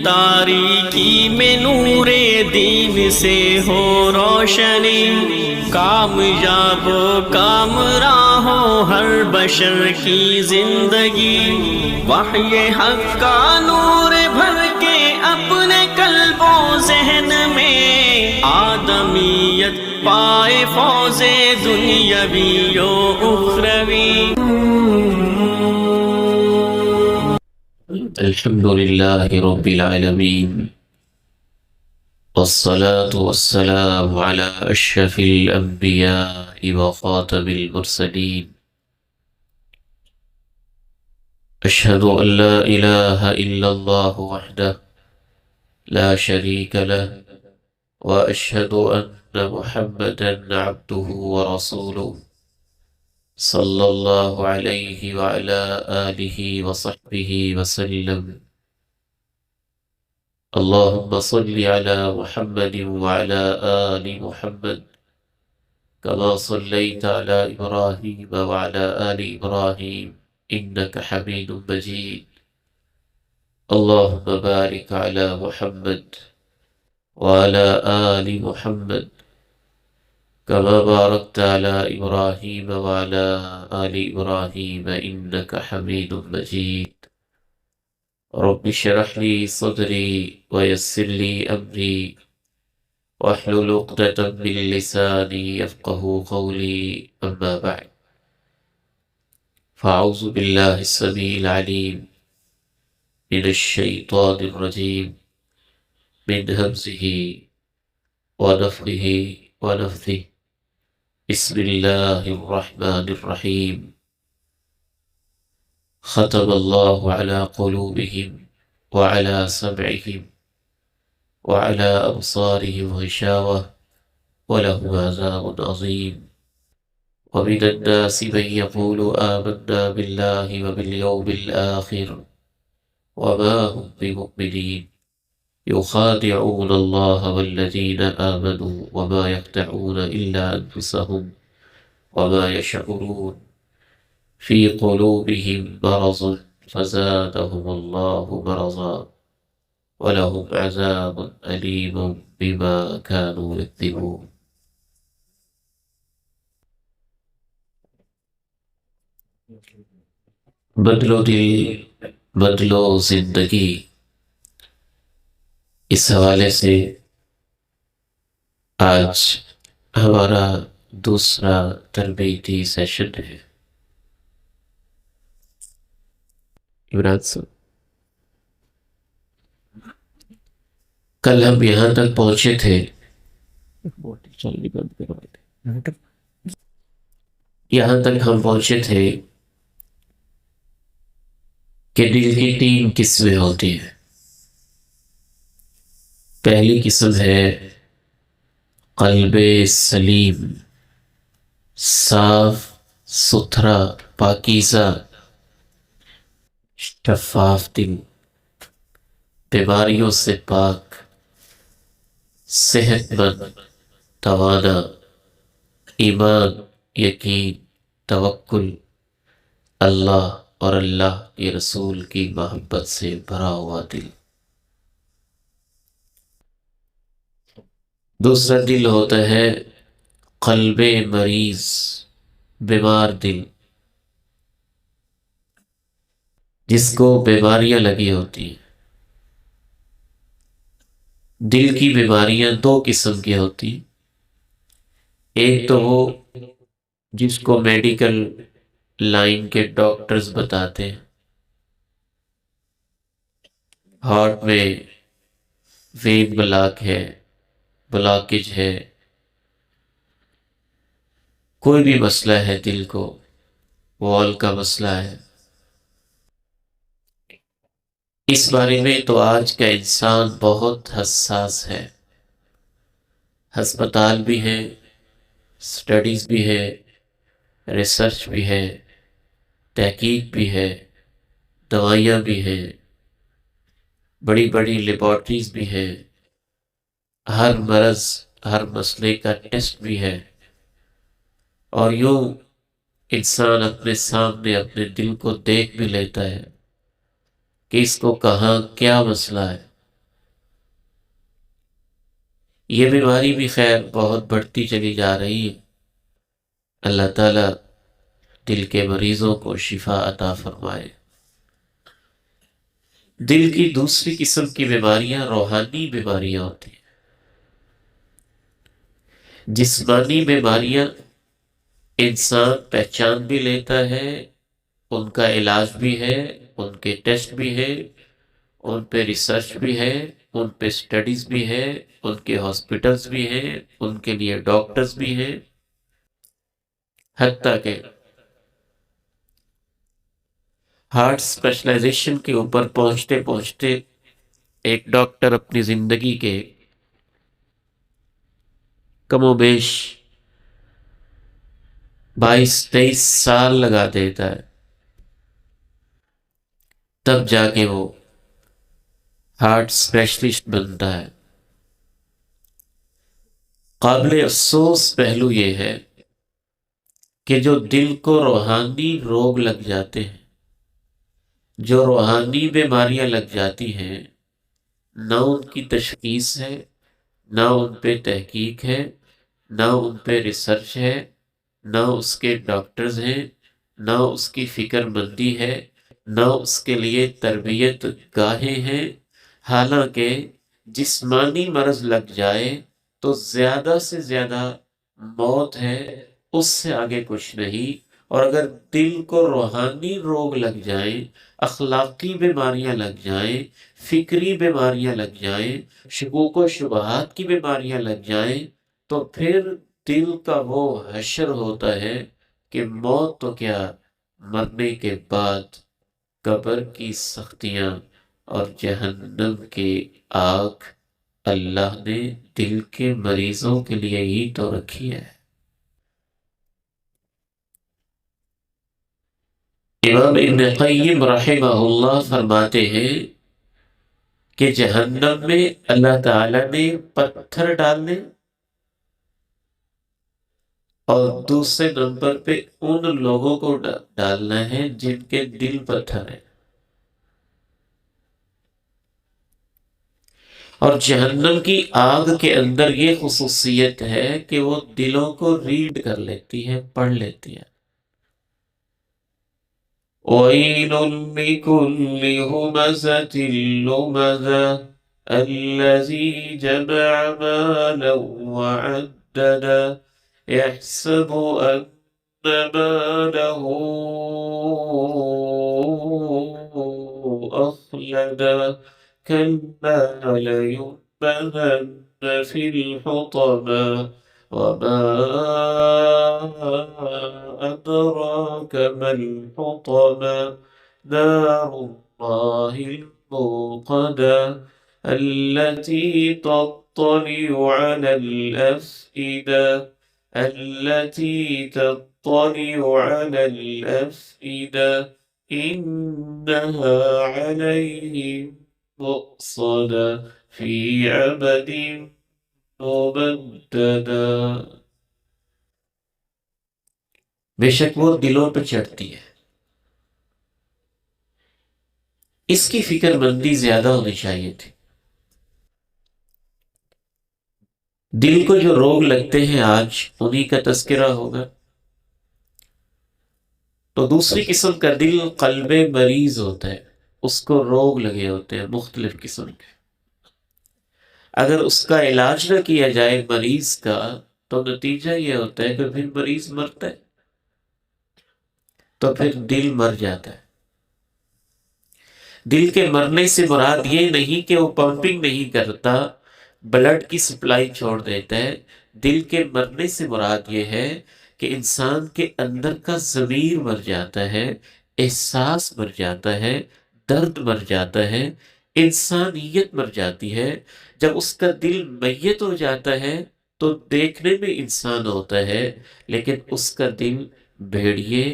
تاریکی میں نور دین سے ہو روشنی، کامیاب و کامراں ہو ہر بشر کی زندگی، وحی حق کا نور بھر کے اپنے قلب و ذہن میں، آدمیت پائے فوز دنیاوی و اخروی۔ الحمد لله رب العالمين، والصلاة والسلام على أشرف الأنبياء وخاتم المرسلين، أشهد أن لا إله إلا الله وحده لا شريك له، وأشهد أن محمدًا عبده ورسوله، صلى الله عليه وعلى آله وصحبه وسلم۔ اللهم صل على محمد وعلى آل محمد كما صليت على إبراهيم وعلى آل إبراهيم إنك حميد مجيد، اللهم بارك على محمد وعلى آل محمد كما باركت على إبراهيم وعلى آل إبراهيم إنك حميد مجيد۔ رب اشرح لي صدري ويسر لي أمري واحلل عقدة من لساني يفقهوا قولي، أما بعد، فأعوذ بالله السميع العليم من الشيطان الرجيم، من همزه ونفخه ونفثه، بسم الله الرحمن الرحيم۔ ختم الله على قلوبهم وعلى سمعهم وعلى أبصارهم غشاوة ولهم عذاب عظيم۔ ومن الناس من يقول آمنا بالله وباليوم الآخر وما هم بمؤمنين، يخادعون الله والذين آمنوا وما يخدعون إلا أنفسهم وما يشعرون، في قلوبهم مرض فزادهم الله مرضا ولهم عذاب أليم بما كانوا يكذبون۔ بدلو دل بدلو زندگی، اس حوالے سے آج ہمارا دوسرا تربیتی سیشن ہے۔ عمران صاحب، کل ہم یہاں تک پہنچے تھے، یہاں تک ہم پہنچے تھے کہ دل کی 3 قسمیں ہوتی ہیں۔ پہلی قسم ہے قلب سلیم، صاف ستھرا پاکیزہ شفاف دل، بیماریوں سے پاک، صحت مند، توانا، ایمان، یقین، توکل، اللہ اور اللہ کے رسول کی محبت سے بھرا ہوا دل۔ دوسرا دل ہوتا ہے قلب مریض، بیمار دل، جس کو بیماریاں لگی ہوتی ہیں۔ دل کی بیماریاں 2 قسم کی ہوتی ہیں، ایک تو وہ جس کو میڈیکل لائن کے ڈاکٹرز بتاتے ہیں، ہارٹ میں وین بلاک ہے، بلاکج ہے، کوئی بھی مسئلہ ہے، دل کو وال کا مسئلہ ہے۔ اس بارے میں تو آج کا انسان بہت حساس ہے، ہسپتال بھی ہیں، اسٹڈیز بھی ہے، ریسرچ بھی ہے، تحقیق بھی ہے، دوائیاں بھی ہیں، بڑی بڑی لیبارٹریز بھی ہیں، ہر مرض ہر مسئلے کا ٹیسٹ بھی ہے، اور یوں انسان اپنے سامنے اپنے دل کو دیکھ بھی لیتا ہے کہ اس کو کہاں کیا مسئلہ ہے، یہ بیماری بھی خیر بہت بڑھتی چلی جا رہی ہے۔ اللہ تعالیٰ دل کے مریضوں کو شفا عطا فرمائے۔ دل کی دوسری قسم کی بیماریاں روحانی بیماریاں ہوتی ہیں۔ جسمانی بیماریاں انسان پہچان بھی لیتا ہے، ان کا علاج بھی ہے، ان کے ٹیسٹ بھی ہے، ان پہ ریسرچ بھی ہے، ان پہ سٹڈیز بھی ہے، ان کے ہاسپٹلز بھی ہیں، ان کے لیے ڈاکٹرز بھی ہیں، حتیٰ کہ ہارٹ اسپیشلائزیشن کے اوپر پہنچتے پہنچتے ایک ڈاکٹر اپنی زندگی کے کم و بیش 22-23 سال لگا دیتا ہے، تب جا کے وہ ہارٹ اسپیشلسٹ بنتا ہے۔ قابل افسوس پہلو یہ ہے کہ جو دل کو روحانی روگ لگ جاتے ہیں، جو روحانی بیماریاں لگ جاتی ہیں، نہ ان کی تشخیص ہے، نہ ان پہ تحقیق ہے، نہ ان پہ ریسرچ ہے، نہ اس کے ڈاکٹرز ہیں، نہ اس کی فکر مندی ہے، نہ اس کے لیے تربیت گاہیں ہیں۔ حالانکہ جسمانی مرض لگ جائے تو زیادہ سے زیادہ موت ہے، اس سے آگے کچھ نہیں۔ اور اگر دل کو روحانی روگ لگ جائیں، اخلاقی بیماریاں لگ جائیں، فکری بیماریاں لگ جائیں، شکوک و شبہات کی بیماریاں لگ جائیں، تو پھر دل کا وہ حشر ہوتا ہے کہ موت تو کیا، مرنے کے بعد قبر کی سختیاں اور جہنم کی آگ اللہ نے دل کے مریضوں کے لیے ہی تو رکھی ہے۔ امام ابن قیم رحمہ اللہ فرماتے ہیں کہ جہنم میں اللہ تعالیٰ نے پتھر ڈالنے، اور دوسرے نمبر پہ ان لوگوں کو ڈالنا ہے جن کے دل پتھر ہیں۔ اور جہنم کی آگ کے اندر یہ خصوصیت ہے کہ وہ دلوں کو ریڈ کر لیتی ہے، پڑھ لیتی ہے۔ وَيْلٌ لِكُلِّ هُمَزَةٍ لُمَزَةٍ الَّذِي جَمَعَ مَالًا وَعَدَّدَهُ يَحْسَبُ أَنَّ مَالَهُ أَخْلَدَهُ كَلَّا لَيُنبَذَنَّ فِي الْحُطَمَةِ وَمَا أَدْرَاكَ مَا الْحُطَمَةُ نَارُ اللَّهِ الْمُوقَدَةُ الَّتِي تَطَّلِعُ عَلَى الْأَفْئِدَةِ إِنَّهَا عَلَيْهِمْ مُؤْصَدَةٌ فِي عَمَدٍ مُمَدَّدَةٍ۔ بے شک وہ دلوں پہ چڑھتی ہے۔ اس کی فکر مندی زیادہ ہونی چاہیے تھی۔ دل کو جو روگ لگتے ہیں آج انہی کا تذکرہ ہوگا۔ تو دوسری قسم کا دل قلب مریض ہوتا ہے، اس کو روگ لگے ہوتے ہیں مختلف قسم کے۔ اگر اس کا علاج نہ کیا جائے مریض کا، تو نتیجہ یہ ہوتا ہے کہ پھر مریض مرتا ہے، تو پھر دل مر جاتا ہے۔ دل کے مرنے سے مراد یہ نہیں کہ وہ پمپنگ نہیں کرتا، بلڈ کی سپلائی چھوڑ دیتا ہے۔ دل کے مرنے سے مراد یہ ہے کہ انسان کے اندر کا ضمیر مر جاتا ہے، احساس مر جاتا ہے، درد مر جاتا ہے، انسانیت مر جاتی ہے۔ جب اس کا دل میت ہو جاتا ہے تو دیکھنے میں انسان ہوتا ہے، لیکن اس کا دل بھیڑیے،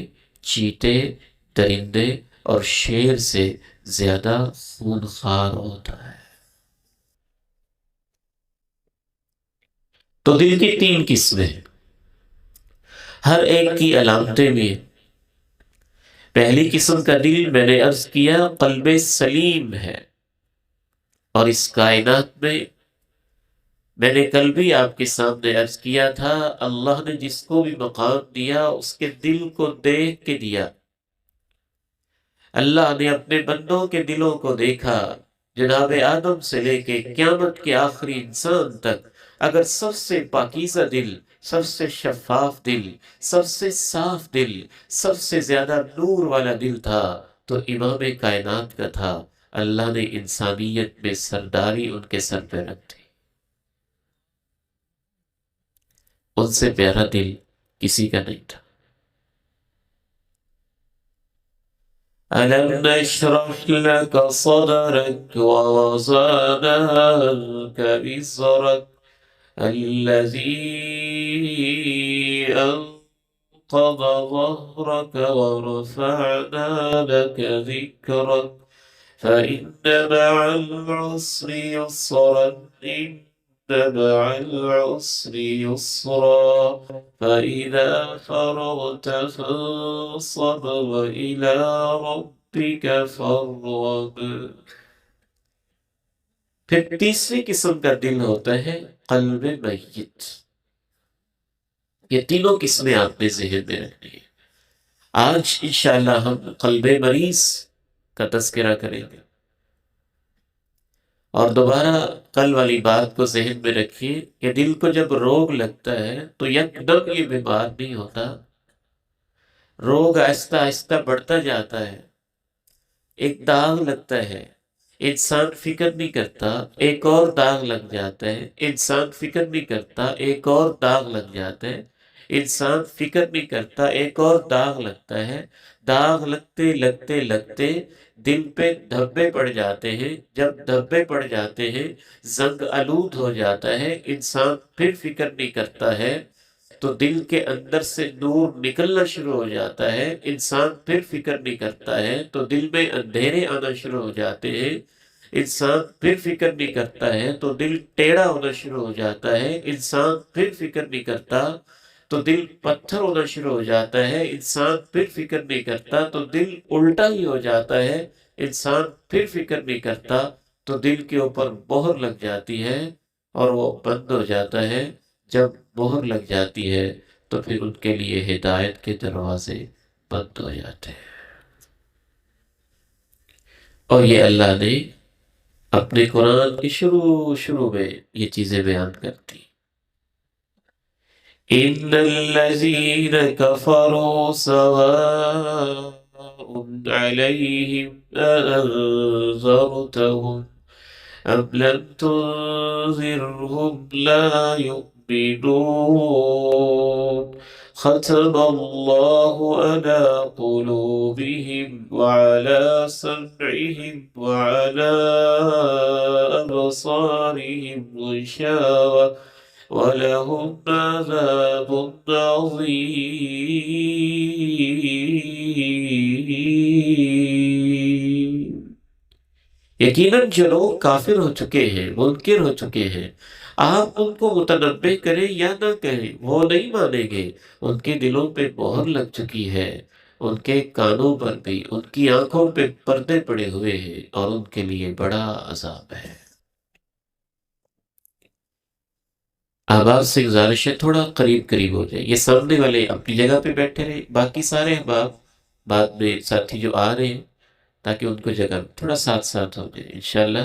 چیتے، درندے اور شیر سے زیادہ خونخوار ہوتا ہے۔ تو دل کی 3 قسمیں ہیں، ہر ایک کی علامتیں بھی ہیں۔ پہلی قسم کا دل میں نے عرض کیا قلب سلیم ہے، اور اس کائنات میں میں نے کل بھی آپ کے سامنے عرض کیا تھا، اللہ نے جس کو بھی مقام دیا اس کے دل کو دیکھ کے دیا۔ اللہ نے اپنے بندوں کے دلوں کو دیکھا، جناب آدم سے لے کے قیامت کے آخری انسان تک، اگر سب سے پاکیزہ دل، سب سے شفاف دل، سب سے صاف دل، سب سے زیادہ نور والا دل تھا تو امام کائنات کا تھا۔ اللہ نے انسانیت میں سرداری ان کے سر پہ رکھ دی۔ ان سے پیارا دل کسی کا نہیں تھا۔ أَلَمْ نَشْرَحْ لَكَ صَدْرَكَ وَوَضَعْنَا عَنْكَ وِزْرَكَ الَّذِي أَنقَضَ ظَهْرَكَ وَرَفَعْنَا لَكَ ذِكْرَكَ فَإِنَّ مَعَ الْعُسْرِ يُسْرًا إِنَّ مع العسر يسرا فإذا فرغت فانصب وإلى ربك فارغب۔ پھر تیسری قسم کا دل ہوتا ہے قلب میت۔ یہ تینوں قسمیں آپ نے ذہن میں رکھنی ہے۔ آج انشاءاللہ ہم قلب مریض کا تذکرہ کریں گے، اور دوبارہ کل والی بات کو ذہن میں رکھیے کہ دل کو جب روگ لگتا ہے تو یکدم یہ بیمار نہیں ہوتا، روگ آہستہ آہستہ بڑھتا جاتا ہے۔ ایک داغ لگتا ہے، انسان فکر نہیں کرتا، ایک اور داغ لگ جاتا ہے، انسان فکر نہیں کرتا، ایک اور داغ لگ جاتا ہے، انسان فکر نہیں کرتا، ایک اور داغ لگتا ہے۔ داغ لگتے لگتے لگتے دل پہ دھبے پڑ جاتے ہیں، جب دھبے پڑ جاتے ہیں زنگ آلود ہو جاتا ہے، انسان پھر فکر نہیں کرتا ہے تو دل کے اندر سے نور نکلنا شروع ہو جاتا ہے، انسان پھر فکر نہیں کرتا ہے تو دل میں اندھیرے آنا شروع ہو جاتے ہیں، انسان پھر فکر نہیں کرتا ہے تو دل ٹیڑھا ہونا شروع ہو جاتا ہے، انسان پھر فکر نہیں کرتا تو دل پتھر ہونا شروع ہو جاتا ہے، انسان پھر فکر نہیں کرتا تو دل الٹا ہی ہو جاتا ہے، انسان پھر فکر نہیں کرتا تو دل کے اوپر مہر لگ جاتی ہے اور وہ بند ہو جاتا ہے۔ جب مہر لگ جاتی ہے تو پھر ان کے لیے ہدایت کے دروازے بند ہو جاتے ہیں۔ اور یہ اللہ نے اپنے قرآن کے شروع میں یہ چیزیں بیان کرتی۔ إِنَّ الَّذِينَ كَفَرُوا سَوَاءٌ عَلَيْهِمْ أَأَنذَرْتَهُمْ أَمْ لَمْ تُنذِرْهُمْ لَا يُؤْمِنُونَ ختم الله على قلوبهم وعلى سمعهم وعلى أبصارهم غشاوة وَلَهُمْ عَذَابٌ عَظِيمٌ۔ یقیناً جو لوگ کافر ہو چکے ہیں، منکر ہو چکے ہیں، آپ ان کو متنبہ کریں یا نہ کہیں وہ نہیں مانیں گے۔ ان کے دلوں پہ مہر لگ چکی ہے، ان کے کانوں پر بھی، ان کی آنکھوں پہ پردے پڑے ہوئے ہیں اور ان کے لیے بڑا عذاب ہے۔ احباب سے گزارش ہے تھوڑا قریب قریب ہو جائے، یہ سامنے والے اپنی جگہ پہ بیٹھے رہے، باقی سارے احباب بعد میں ساتھی جو آ رہے ہیں تاکہ ان کو جگہ تھوڑا ساتھ ساتھ ہو جائے انشاءاللہ۔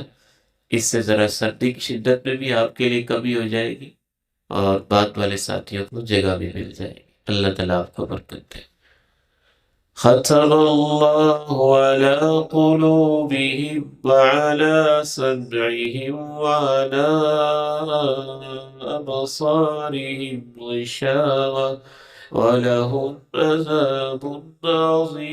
اس سے ذرا سردی کی شدت میں بھی آپ کے لیے کمی ہو جائے گی اور بعد والے ساتھیوں کو جگہ بھی مل جائے گی۔ اللہ تعالیٰ آپ کو برکت دے۔ ختم اللہ على قلوبهم وعلى سمعهم وعلى أبصارهم غشاوة وَلَهُمْ عَذَابٌ عَظِيمٌ۔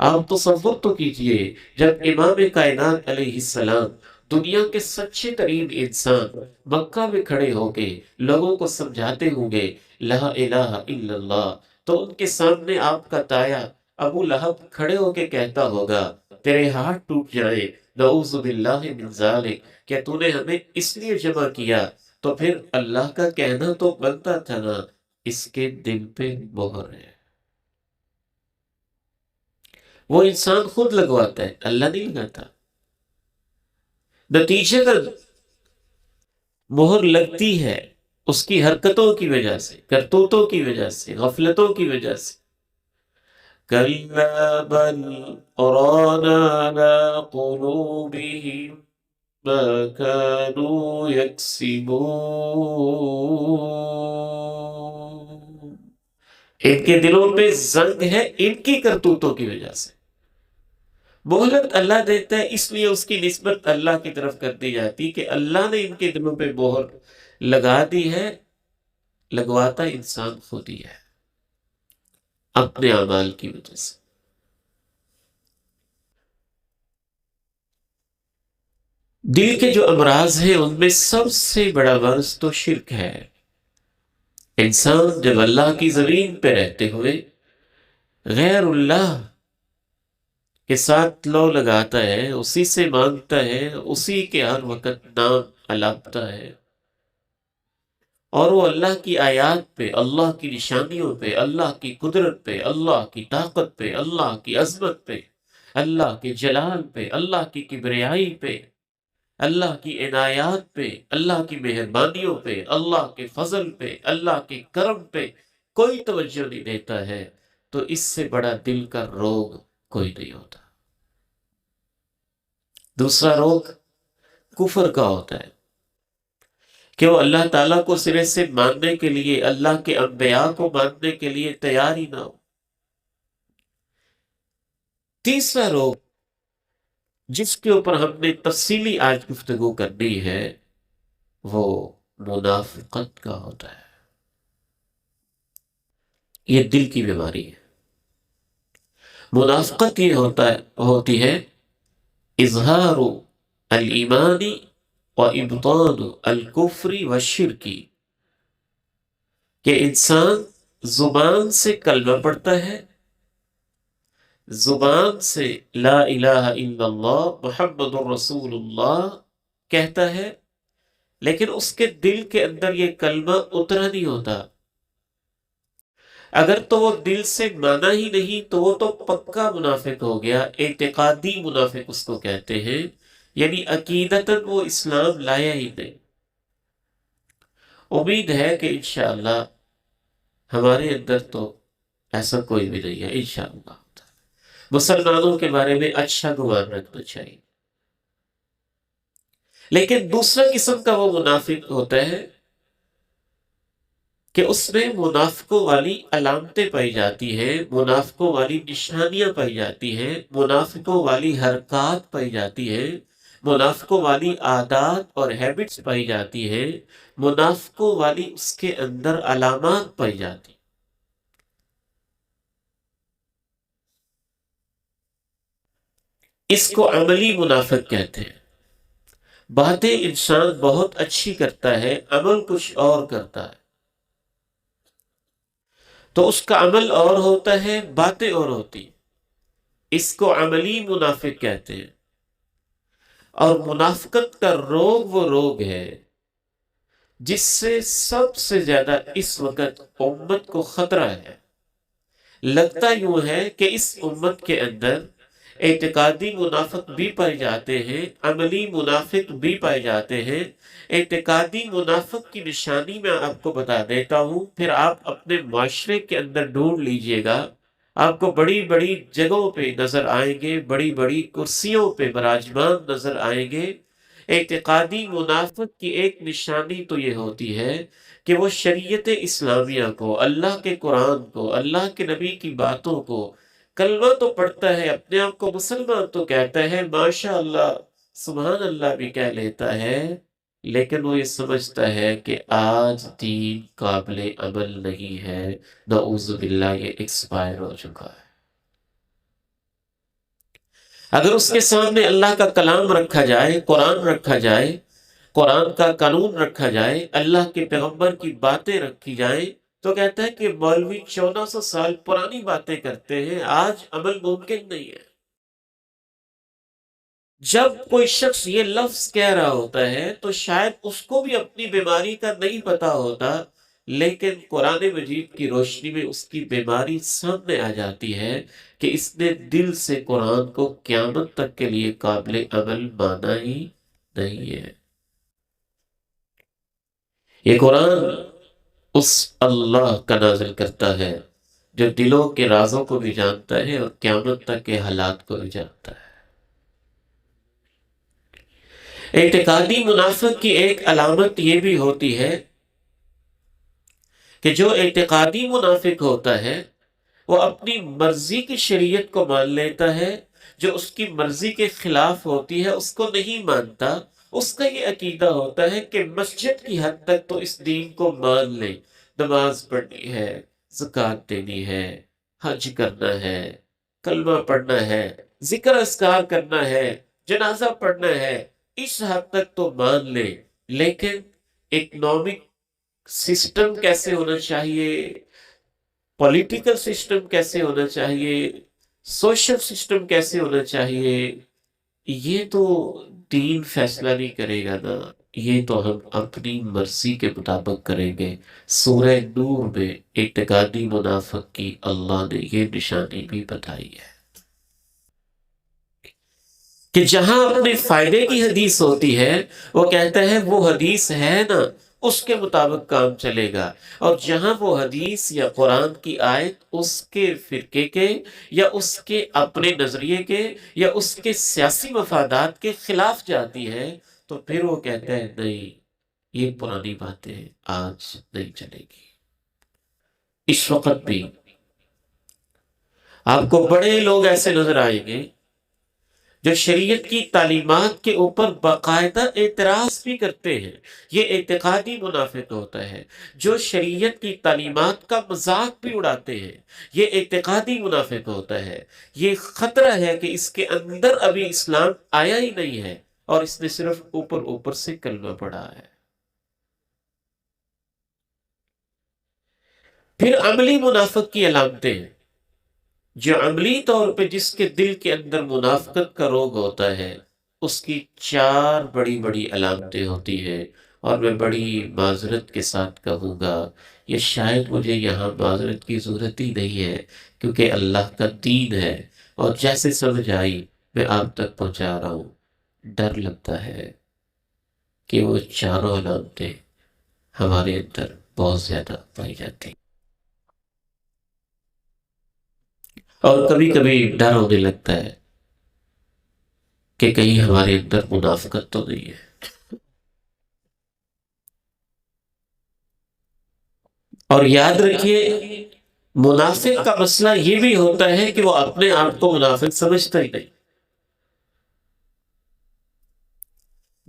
آپ تصور تو کیجئے جب امام کائنات علیہ السلام دنیا کے سچے ترین انسان مکہ میں کھڑے ہو کے لوگوں کو سمجھاتے ہوں گے لا الہ الا اللہ، تو ان کے سامنے آپ کا تایا ابو لہب کھڑے ہو کے کہتا ہوگا تیرے ہاتھ ٹوٹ جائیں، نعوذ باللہ من ذالک، کیا تو نے ہمیں اس لیے جمع کیا؟ تو پھر اللہ کا کہنا تو بنتا تھا نا اس کے دل پہ مہر ہے۔ وہ انسان خود لگواتا ہے، اللہ نہیں لگاتا۔ نتیجہ مہر لگتی ہے اس کی حرکتوں کی وجہ سے، کرتوتوں کی وجہ سے، غفلتوں کی وجہ سے۔ كَلَّا بَلْ رَانَ عَلَىٰ قُلُوبِهِم مَّا كَانُوا يَكْسِبُونَ۔ ان کے دلوں پہ زنگ ہے ان کی کرتوتوں کی وجہ سے۔ مہلت اللہ دیتا ہے، اس لیے اس کی نسبت اللہ کی طرف کر دی جاتی کہ اللہ نے ان کے دلوں پہ مہر لگا دی ہے۔ لگواتا انسان خود ہی ہے اپنے اعمال کی وجہ سے۔ دل کے جو امراض ہیں ان میں سب سے بڑا مرض تو شرک ہے۔ انسان جب اللہ کی زمین پہ رہتے ہوئے غیر اللہ کے ساتھ لو لگاتا ہے، اسی سے مانگتا ہے، اسی کے ہر وقت نام الاپتا ہے، اور وہ اللہ کی آیات پہ، اللہ کی نشانیوں پہ، اللہ کی قدرت پہ، اللہ کی طاقت پہ، اللہ کی عظمت پہ، اللہ کے جلال پہ، اللہ کی کبریائی پہ، اللہ کی عنایات پہ، اللہ کی مہربانیوں پہ، اللہ کے فضل پہ، اللہ کے کرم پہ کوئی توجہ نہیں دیتا ہے، تو اس سے بڑا دل کا روگ کوئی نہیں ہوتا۔ دوسرا روگ کفر کا ہوتا ہے کہ وہ اللہ تعالیٰ کو سرے سے ماننے کے لیے، اللہ کے انبیاء کو ماننے کے لیے تیار ہی نہ ہو۔ تیسرا روگ جس کے اوپر ہم نے تفصیلی آج گفتگو کرنی ہے وہ منافقت کا ہوتا ہے۔ یہ دل کی بیماری ہے۔ منافقت یہ ہوتی ہے اظہار الایمان و ابطان الکفر و شرکی، کہ انسان زبان سے کلمہ پڑھتا ہے، زبان سے لا الہ الا اللہ محمد الرسول اللہ کہتا ہے، لیکن اس کے دل کے اندر یہ کلمہ اترا نہیں ہوتا۔ اگر تو وہ دل سے مانا ہی نہیں تو وہ تو پکا منافق ہو گیا، اعتقادی منافق اس کو کہتے ہیں، یعنی عقیدتاً وہ اسلام لایا ہی نہیں۔ امید ہے کہ انشاءاللہ ہمارے اندر تو ایسا کوئی بھی نہیں ہے، انشاءاللہ مسلمانوں کے بارے میں اچھا گمان رکھنا چاہیے۔ لیکن دوسرا قسم کا وہ منافق ہوتا ہے کہ اس میں منافقوں والی علامتیں پائی جاتی ہیں، منافقوں والی نشانیاں پائی جاتی ہیں، منافقوں والی حرکات پائی جاتی ہیں، منافقوں والی عادات اور ہیبٹس پائی جاتی ہیں، منافقوں والی اس کے اندر علامات پائی جاتی ہیں۔ اس کو عملی منافق کہتے ہیں۔ باتیں انسان بہت اچھی کرتا ہے، عمل کچھ اور کرتا ہے، تو اس کا عمل اور ہوتا ہے، باتیں اور ہوتی ہیں، اس کو عملی منافق کہتے ہیں۔ اور منافقت کا روگ وہ روگ ہے جس سے سب سے زیادہ اس وقت امت کو خطرہ ہے۔ لگتا یوں ہے کہ اس امت کے اندر اعتقادی منافق بھی پائے جاتے ہیں، عملی منافق بھی پائے جاتے ہیں۔ اعتقادی منافق کی نشانی میں آپ کو بتا دیتا ہوں، پھر آپ اپنے معاشرے کے اندر ڈھونڈ لیجئے گا، آپ کو بڑی بڑی جگہوں پہ نظر آئیں گے، بڑی بڑی کرسیوں پہ براجمان نظر آئیں گے۔ اعتقادی منافق کی ایک نشانی تو یہ ہوتی ہے کہ وہ شریعت اسلامیہ کو، اللہ کے قرآن کو، اللہ کے نبی کی باتوں کو، کلمہ تو پڑھتا ہے، اپنے آپ کو مسلمان تو کہتا ہے، ماشاء اللہ سبحان اللہ بھی کہہ لیتا ہے، لیکن وہ یہ سمجھتا ہے کہ آج دین قابل عمل نہیں ہے، نعوذ باللہ یہ ایکسپائر ہو چکا ہے۔ اگر اس کے سامنے اللہ کا کلام رکھا جائے، قرآن رکھا جائے، قرآن کا قانون رکھا جائے، اللہ کے پیغمبر کی باتیں رکھی جائیں، تو کہتا ہے کہ مولوی 1400 سال پرانی باتیں کرتے ہیں، آج عمل ممکن نہیں ہے۔ جب کوئی شخص یہ لفظ کہہ رہا ہوتا ہے تو شاید اس کو بھی اپنی بیماری کا نہیں پتا ہوتا، لیکن قرآن مجید کی روشنی میں اس کی بیماری سامنے آ جاتی ہے کہ اس نے دل سے قرآن کو قیامت تک کے لیے قابل عمل مانا ہی نہیں ہے۔ یہ قرآن اس اللہ کا نازل کرتا ہے جو دلوں کے رازوں کو بھی جانتا ہے اور قیامت تک کے حالات کو بھی جانتا ہے۔ اعتقادی منافق کی ایک علامت یہ بھی ہوتی ہے کہ جو اعتقادی منافق ہوتا ہے وہ اپنی مرضی کی شریعت کو مان لیتا ہے، جو اس کی مرضی کے خلاف ہوتی ہے اس کو نہیں مانتا۔ اس کا یہ عقیدہ ہوتا ہے کہ مسجد کی حد تک تو اس دین کو مان لیں، نماز پڑھنی ہے، زکوٰۃ دینی ہے، حج کرنا ہے، کلمہ پڑھنا ہے، ذکر اذکار کرنا ہے، جنازہ پڑھنا ہے، اس حد تک تو مان لیں۔ لیکن اکنامک سسٹم کیسے ہونا چاہیے، پولیٹیکل سسٹم کیسے ہونا چاہیے، سوشل سسٹم کیسے ہونا چاہیے، یہ تو دین فیصلہ نہیں کرے گا نا، یہ تو ہم اپنی مرضی کے مطابق کریں گے۔ سورہ نور میں اعتقادی منافق کی اللہ نے یہ نشانی بھی بتائی ہے کہ جہاں اپنے فائدے کی حدیث ہوتی ہے وہ کہتا ہے وہ حدیث ہے نا، اس کے مطابق کام چلے گا، اور جہاں وہ حدیث یا قرآن کی آیت اس کے فرقے کے یا اس کے اپنے نظریے کے یا اس کے سیاسی مفادات کے خلاف جاتی ہے تو پھر وہ کہتا ہے نہیں، یہ پرانی باتیں آج نہیں چلے گی۔ اس وقت بھی آپ کو بڑے لوگ ایسے نظر آئیں گے جو شریعت کی تعلیمات کے اوپر باقاعدہ اعتراض بھی کرتے ہیں۔ یہ اعتقادی منافق ہوتا ہے جو شریعت کی تعلیمات کا مذاق بھی اڑاتے ہیں، یہ اعتقادی منافق ہوتا ہے۔ یہ خطرہ ہے کہ اس کے اندر ابھی اسلام آیا ہی نہیں ہے اور اس نے صرف اوپر اوپر سے کلمہ پڑھا ہے۔ پھر عملی منافق کی علامتیں ہیں۔ جو عملی طور پہ جس کے دل کے اندر منافقت کا روگ ہوتا ہے اس کی 4 بڑی بڑی علامتیں ہوتی ہیں، اور میں بڑی معذرت کے ساتھ کہوں گا، یہ شاید مجھے یہاں معذرت کی ضرورت ہی نہیں ہے کیونکہ اللہ کا دین ہے اور جیسے سمجھ آئی میں آپ تک پہنچا رہا ہوں۔ ڈر لگتا ہے کہ وہ 4 علامتیں ہمارے اندر بہت زیادہ پائی جاتی ہیں، اور کبھی کبھی ڈر ہونے لگتا ہے کہ کہیں ہمارے اندر منافقت تو نہیں ہے۔ اور یاد رکھیے منافق کا مسئلہ یہ بھی ہوتا ہے کہ وہ اپنے آپ کو منافق سمجھتا ہی نہیں۔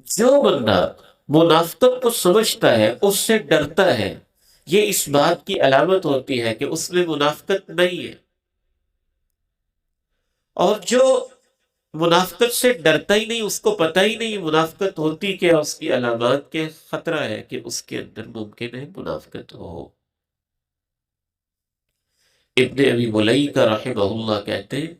جو بندہ منافقت کو سمجھتا ہے اس سے ڈرتا ہے، یہ اس بات کی علامت ہوتی ہے کہ اس میں منافقت نہیں ہے۔ اور جو منافقت سے ڈرتا ہی نہیں، اس کو پتہ ہی نہیں منافقت ہوتی کیا، اس کی علامات کے خطرہ ہے کہ اس کے اندر ممکن ہے منافقت ہو۔ ابن ابی ملیکہ رحمہ اللہ کہتے ہیں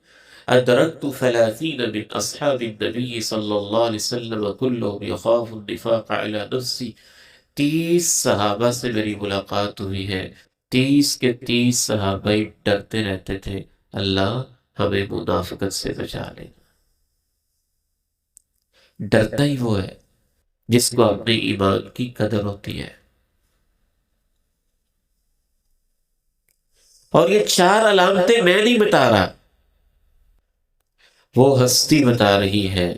ادرکت 30 من اصحاب النبی صلی اللہ علیہ وسلم كلهم يخاف النفاق على نفسه۔ 30 صحابہ سے میری ملاقات ہوئی ہے، 30 کے 30 صحابہ ڈرتے رہتے تھے اللہ ہمیں منافقت سے بچا لینا۔ ڈرتا ہی وہ ہے جس کو اپنے ایمان کی قدر ہوتی ہے۔ اور یہ 4 علامتیں میں نہیں بتا رہا، وہ ہستی بتا رہی ہے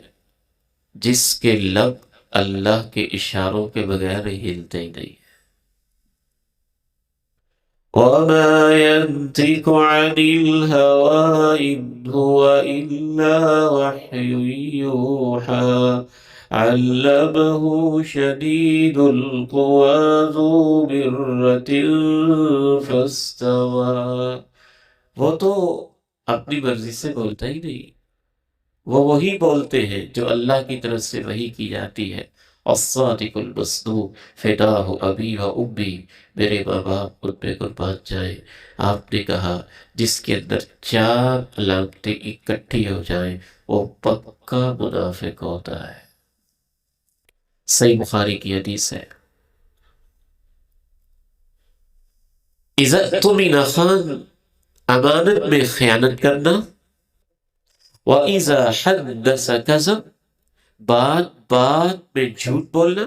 جس کے لب اللہ کے اشاروں کے بغیر ہلتے ہی نہیں۔ وَمَا يَنطِقُ عَنِ الْهَوَىٰ إِنْ هُوَ إِلَّا وَحْيٌ يُوحَىٰ عَلَّمَهُ شَدِيدُ الْقُوَىٰ ذُو مِرَّةٍ فَاسْتَوَىٰ۔ وہ تو اپنی مرضی سے بولتا ہی نہیں، وہ وہی بولتے ہیں جو اللہ کی طرف سے وحی کی جاتی ہے۔ الصادق المصدوق فداہ ابی و امی، میرے ماں باپ ان پہ قربان جائیں۔ آپ نے کہا جس کے اندر 4 علامتیں اکٹھی ہو جائیں وہ پکا منافق ہوتا ہے۔ صحیح بخاری کی حدیث ہے، اذا اؤتمن خان، امانت میں خیانت کرنا، وَإِذَا حَدَّثَ كَذَبَ، بات بات میں جھوٹ بولنا،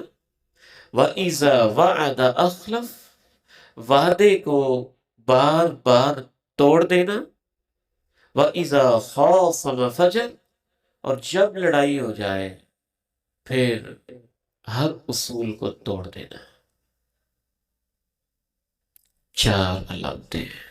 وَإِذَا وَعَدَ أَخْلَفَ، وعدے کو بار بار توڑ دینا، وَإِذَا خَاصَمَ فَجَرَ، اور جب لڑائی ہو جائے پھر ہر اصول کو توڑ دینا۔ چار علامتیں ہیں،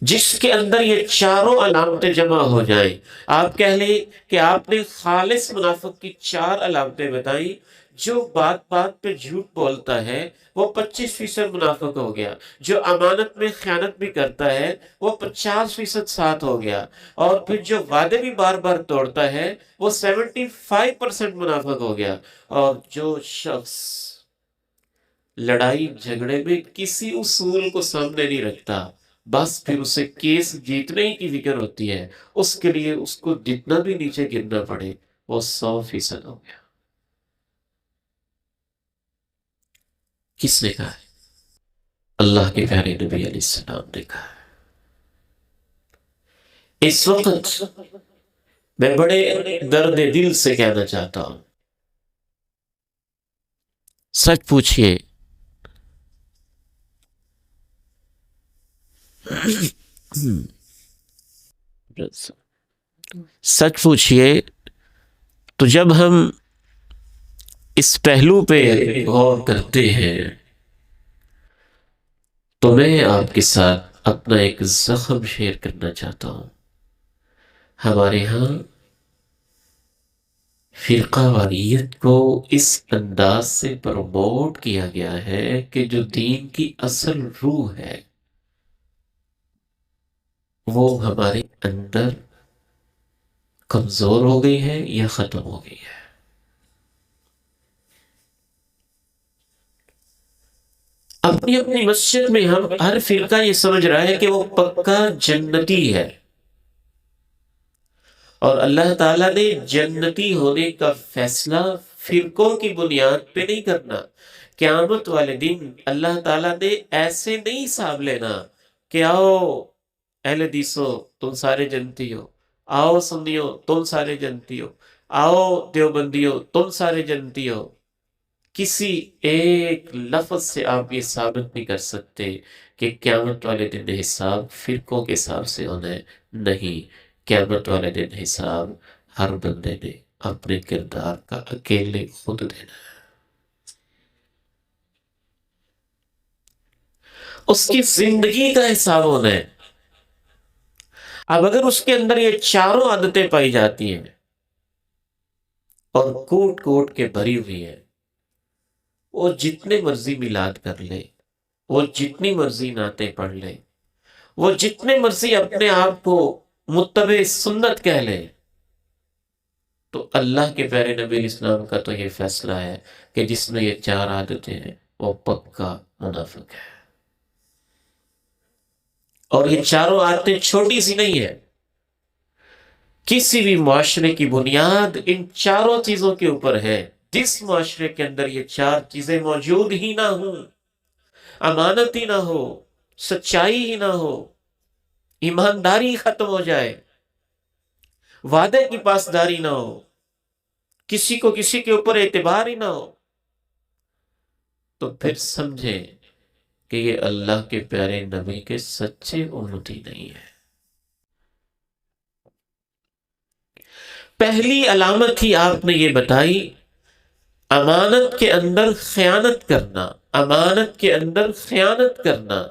جس کے اندر یہ چاروں علامتیں جمع ہو جائیں، آپ کہہ لیں کہ آپ نے خالص منافق کی چار علامتیں بتائیں۔ جو بات بات پہ جھوٹ بولتا ہے وہ 25% منافق ہو گیا، جو امانت میں خیانت بھی کرتا ہے وہ 50% ساتھ ہو گیا، اور پھر جو وعدے بھی بار بار توڑتا ہے وہ 75% منافق ہو گیا، اور جو شخص لڑائی جھگڑے میں کسی اصول کو سامنے نہیں رکھتا، بس پھر اسے کیس جیتنے کی فکر ہوتی ہے، اس کے لیے اس کو جتنا بھی نیچے گرنا پڑے، وہ 100% ہو گیا۔ کس نے کہا ہے؟ اللہ کے پیارے نبی علیہ السلام نے کہا ہے۔ اس وقت میں بڑے درد دل سے کہنا چاہتا ہوں، سچ پوچھئے، سچ پوچھئے تو جب ہم اس پہلو پہ غور کرتے ہیں تو میں آپ کے ساتھ اپنا ایک زخم شیئر کرنا چاہتا ہوں۔ ہمارے ہاں فرقہ واریت کو اس انداز سے پروموٹ کیا گیا ہے کہ جو دین کی اصل روح ہے وہ ہمارے اندر کمزور ہو گئی ہے یا ختم ہو گئی ہے۔ اپنی اپنی مسجد میں ہم ہر فرقہ یہ سمجھ رہا ہے کہ وہ پکا جنتی ہے، اور اللہ تعالیٰ نے جنتی ہونے کا فیصلہ فرقوں کی بنیاد پہ نہیں کرنا۔ قیامت والے دن اللہ تعالیٰ نے ایسے نہیں حساب لینا کہ آؤ اہل حدیثو تم سارے جنتی ہو، آؤ سنیو تم سارے جنتی ہو، آؤ دیوبندیو تم سارے جنتی ہو۔ کسی ایک لفظ سے آپ یہ ثابت نہیں کر سکتے کہ قیامت والے دن حساب فرقوں کے حساب سے ہونا ہے، نہیں۔ قیامت والے دن حساب ہر بندے نے اپنے کردار کا اکیلے خود دینا ہے۔ اس کی زندگی کا حساب ہونا ہے۔ اب اگر اس کے اندر یہ چاروں عادتیں پائی جاتی ہیں اور کوٹ کوٹ کے بھری ہوئی ہیں، وہ جتنے مرضی میلاد کر لے، وہ جتنی مرضی نعتیں پڑھ لے، وہ جتنے مرضی اپنے آپ کو متبع سنت کہہ لے، تو اللہ کے پیارے نبی علیہ السلام کا تو یہ فیصلہ ہے کہ جس میں یہ چار عادتیں ہیں وہ پکا منافق ہے۔ اور یہ چاروں عادتیں چھوٹی سی نہیں ہے، کسی بھی معاشرے کی بنیاد ان چاروں چیزوں کے اوپر ہے۔ جس معاشرے کے اندر یہ چار چیزیں موجود ہی نہ ہوں، امانت ہی نہ ہو، سچائی ہی نہ ہو، ایمانداری ختم ہو جائے، وعدے کی پاسداری نہ ہو، کسی کو کسی کے اوپر اعتبار ہی نہ ہو، تو پھر سمجھیں کہ یہ اللہ کے پیارے نبی کے سچے امتی نہیں ہے۔ پہلی علامت ہی آپ نے یہ بتائی، امانت کے اندر خیانت کرنا، امانت کے اندر خیانت کرنا۔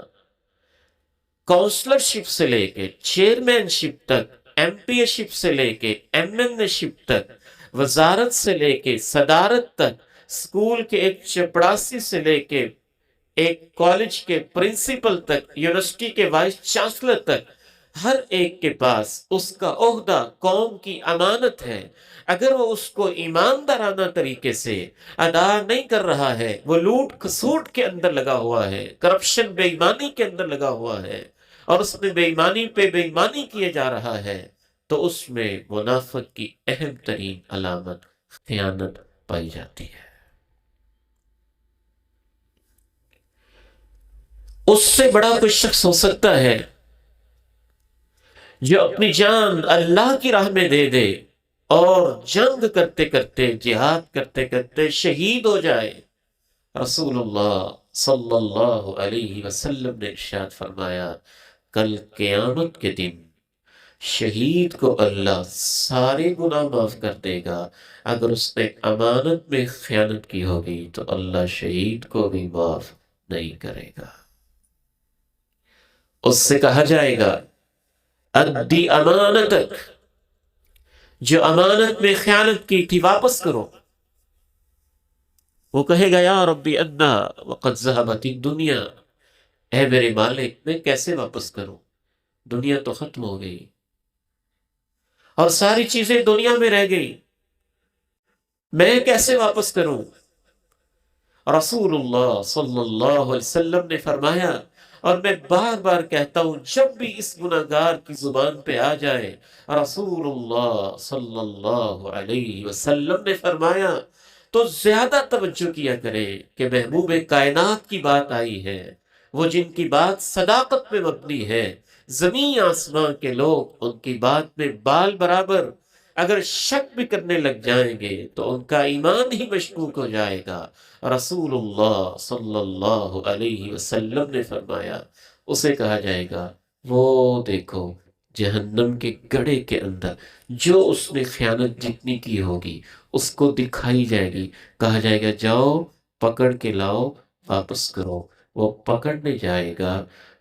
کونسلرشپ سے لے کے چیئرمین شپ تک، ایم پی اے شپ سے لے کے ایم این اے شپ تک، وزارت سے لے کے صدارت تک، اسکول کے ایک چپڑاسی سے لے کے ایک کالج کے پرنسپل تک، یونیورسٹی کے وائس چانسلر تک، ہر ایک کے پاس اس کا عہدہ قوم کی امانت ہے۔ اگر وہ اس کو ایماندارانہ طریقے سے ادا نہیں کر رہا ہے، وہ لوٹ کھسوٹ کے اندر لگا ہوا ہے، کرپشن بے ایمانی کے اندر لگا ہوا ہے، اور اس میں بے ایمانی پہ بے ایمانی کیے جا رہا ہے، تو اس میں منافق کی اہم ترین علامت خیانت پائی جاتی ہے۔ اس سے بڑا کوئی شخص ہو سکتا ہے جو اپنی جان اللہ کی راہ میں دے دے اور جنگ کرتے کرتے، جہاد کرتے کرتے شہید ہو جائے، رسول اللہ صلی اللہ علیہ وسلم نے ارشاد فرمایا کل قیامت کے دن شہید کو اللہ سارے گناہ معاف کر دے گا، اگر اس نے امانت میں خیانت کی ہوگی تو اللہ شہید کو بھی معاف نہیں کرے گا۔ اس سے کہا جائے گا ادی امانتک، جو امانت میں خیانت کی تھی واپس کرو۔ وہ کہے گا یا ربی انا وقد ذهبت الدنیا، اے میرے مالک میں کیسے واپس کروں، دنیا تو ختم ہو گئی اور ساری چیزیں دنیا میں رہ گئی، میں کیسے واپس کروں؟ رسول اللہ صلی اللہ علیہ وسلم نے فرمایا، اور میں بار بار کہتا ہوں جب بھی اس گناہگار کی زبان پہ آ جائے، رسول اللہ صلی اللہ علیہ وسلم نے فرمایا تو زیادہ توجہ کیا کرے کہ محبوب کائنات کی بات آئی ہے، وہ جن کی بات صداقت میں مبنی ہے، زمین آسمان کے لوگ ان کی بات میں بال برابر اگر شک بھی کرنے لگ جائیں گے تو ان کا ایمان ہی مشکوک ہو جائے گا۔ رسول اللہ صلی اللہ علیہ وسلم نے فرمایا اسے کہا جائے گا وہ دیکھو جہنم کے گڑھے کے اندر جو اس نے خیانت جتنی کی ہوگی اس کو دکھائی جائے گی، کہا جائے گا جاؤ پکڑ کے لاؤ واپس کرو، وہ پکڑنے جائے گا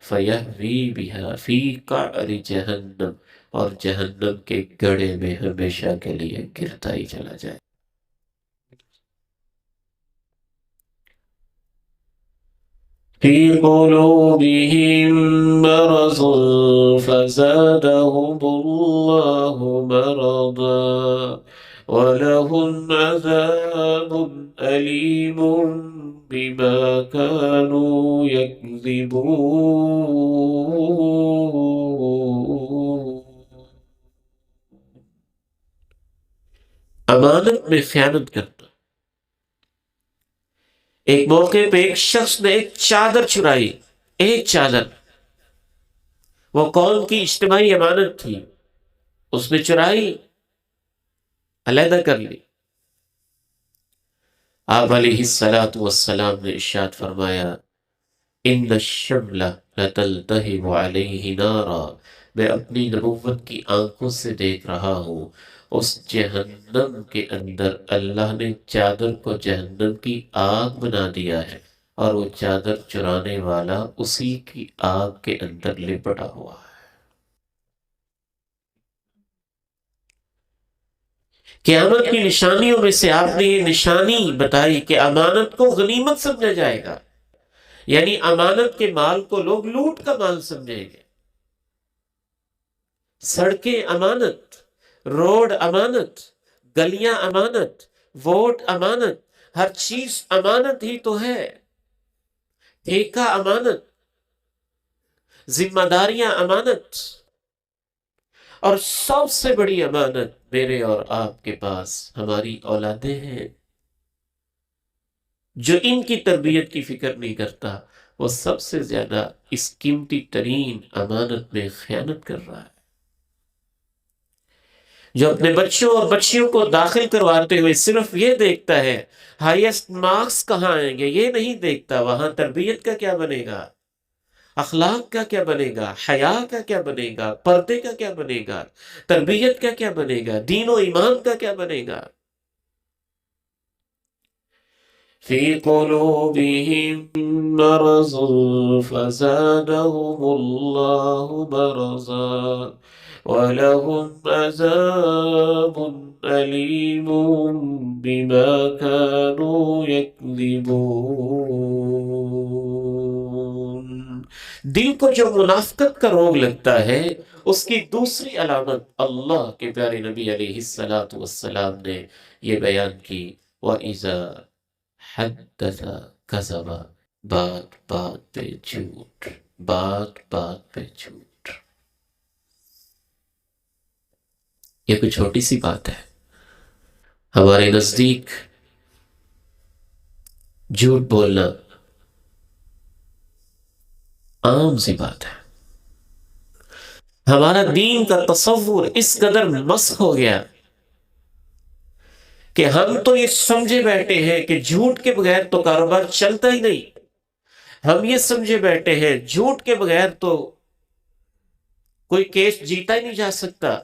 فَيَهْوِي بِهَا فِي قَعْرِ جہنم، اور جہنم کے گڑھے میں ہمیشہ کے لیے گرتا ہی چلا جائے۔ فِي قُلُوبِهِم مَّرَضٌ فَزَادَهُمُ اللَّهُ مَرَضًا وَلَهُمْ عَذَابٌ أَلِيمٌ بِمَا كَانُوا يَكْذِبُونَ۔ امانت میں خیانت کرنا۔ ایک موقع پہ ایک شخص نے ایک چادر چرائی، ایک چادر، وہ قوم کی اجتماعی امانت تھی، اس نے چرائی، علیحدہ کر لی۔ آپ علیہ السلام نے ارشاد فرمایا ان الشمل لتلتہب علیہ نارا، میں اپنی نبوت کی آنکھوں سے دیکھ رہا ہوں اس جہنم کے اندر اللہ نے چادر کو جہنم کی آگ بنا دیا ہے، اور وہ چادر چرانے والا اسی کی آگ کے اندر لپٹا ہوا ہے۔ قیامت کی نشانیوں میں سے آپ نے یہ نشانی بتائی کہ امانت کو غنیمت سمجھا جائے گا، یعنی امانت کے مال کو لوگ لوٹ کا مال سمجھیں گے۔ سڑکیں امانت، روڈ امانت، گلیاں امانت، ووٹ امانت، ہر چیز امانت ہی تو ہے، ٹھیکہ امانت، ذمہ داریاں امانت، اور سب سے بڑی امانت میرے اور آپ کے پاس ہماری اولادیں ہیں۔ جو ان کی تربیت کی فکر نہیں کرتا وہ سب سے زیادہ اس قیمتی ترین امانت میں خیانت کر رہا ہے۔ جو اپنے بچوں اور بچیوں کو داخل کرواتے ہوئے صرف یہ دیکھتا ہے ہائیسٹ مارکس کہاں آئیں گے، یہ نہیں دیکھتا وہاں تربیت کا کیا بنے گا، اخلاق کا کیا بنے گا، حیا کا کیا بنے گا، پردے کا کیا بنے گا، تربیت کا کیا بنے گا، دین و ایمان کا کیا بنے گا۔ فی قلوبہم مرض فزادہم اللہ مرضا وَلَهُمْ عَذَابٌ أَلِيمٌ بِمَا كَانُوا يَكْذِبُونَ۔ دل کو جو منافقت کا روگ لگتا ہے اس کی دوسری علامت اللہ کے پیارے نبی علیہ السلام نے یہ بیان کی، وَإِذَا حَدَّثَ كَذَبَ، بات بات پہ جھوٹ، بات بات پہ جھوٹ۔ یہ کوئی چھوٹی سی بات ہے، ہمارے نزدیک جھوٹ بولنا عام سی بات ہے۔ ہمارا دین کا تصور اس قدر مسخ ہو گیا کہ ہم تو یہ سمجھے بیٹھے ہیں کہ جھوٹ کے بغیر تو کاروبار چلتا ہی نہیں، ہم یہ سمجھے بیٹھے ہیں جھوٹ کے بغیر تو کوئی کیس جیتا ہی نہیں جا سکتا،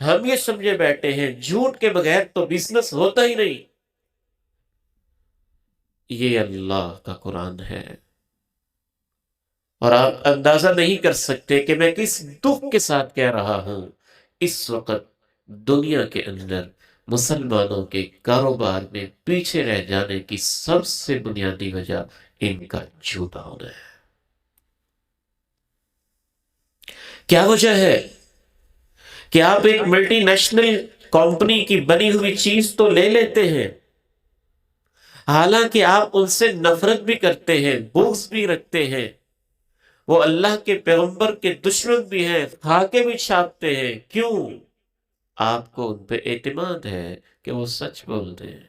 ہم یہ سمجھے بیٹھے ہیں جھوٹ کے بغیر تو بزنس ہوتا ہی نہیں۔ یہ اللہ کا قرآن ہے، اور آپ اندازہ نہیں کر سکتے کہ میں کس دکھ کے ساتھ کہہ رہا ہوں۔ اس وقت دنیا کے اندر مسلمانوں کے کاروبار میں پیچھے رہ جانے کی سب سے بنیادی وجہ ان کا جھوٹا ہونا ہے۔ کیا وجہ ہے کہ آپ ایک ملٹی نیشنل کمپنی کی بنی ہوئی چیز تو لے لیتے ہیں، حالانکہ آپ ان سے نفرت بھی کرتے ہیں، بغض بھی رکھتے ہیں، وہ اللہ کے پیغمبر کے دشمن بھی ہیں، خاکے بھی چھاپتے ہیں، کیوں؟ آپ کو ان پہ اعتماد ہے کہ وہ سچ بولتے ہیں،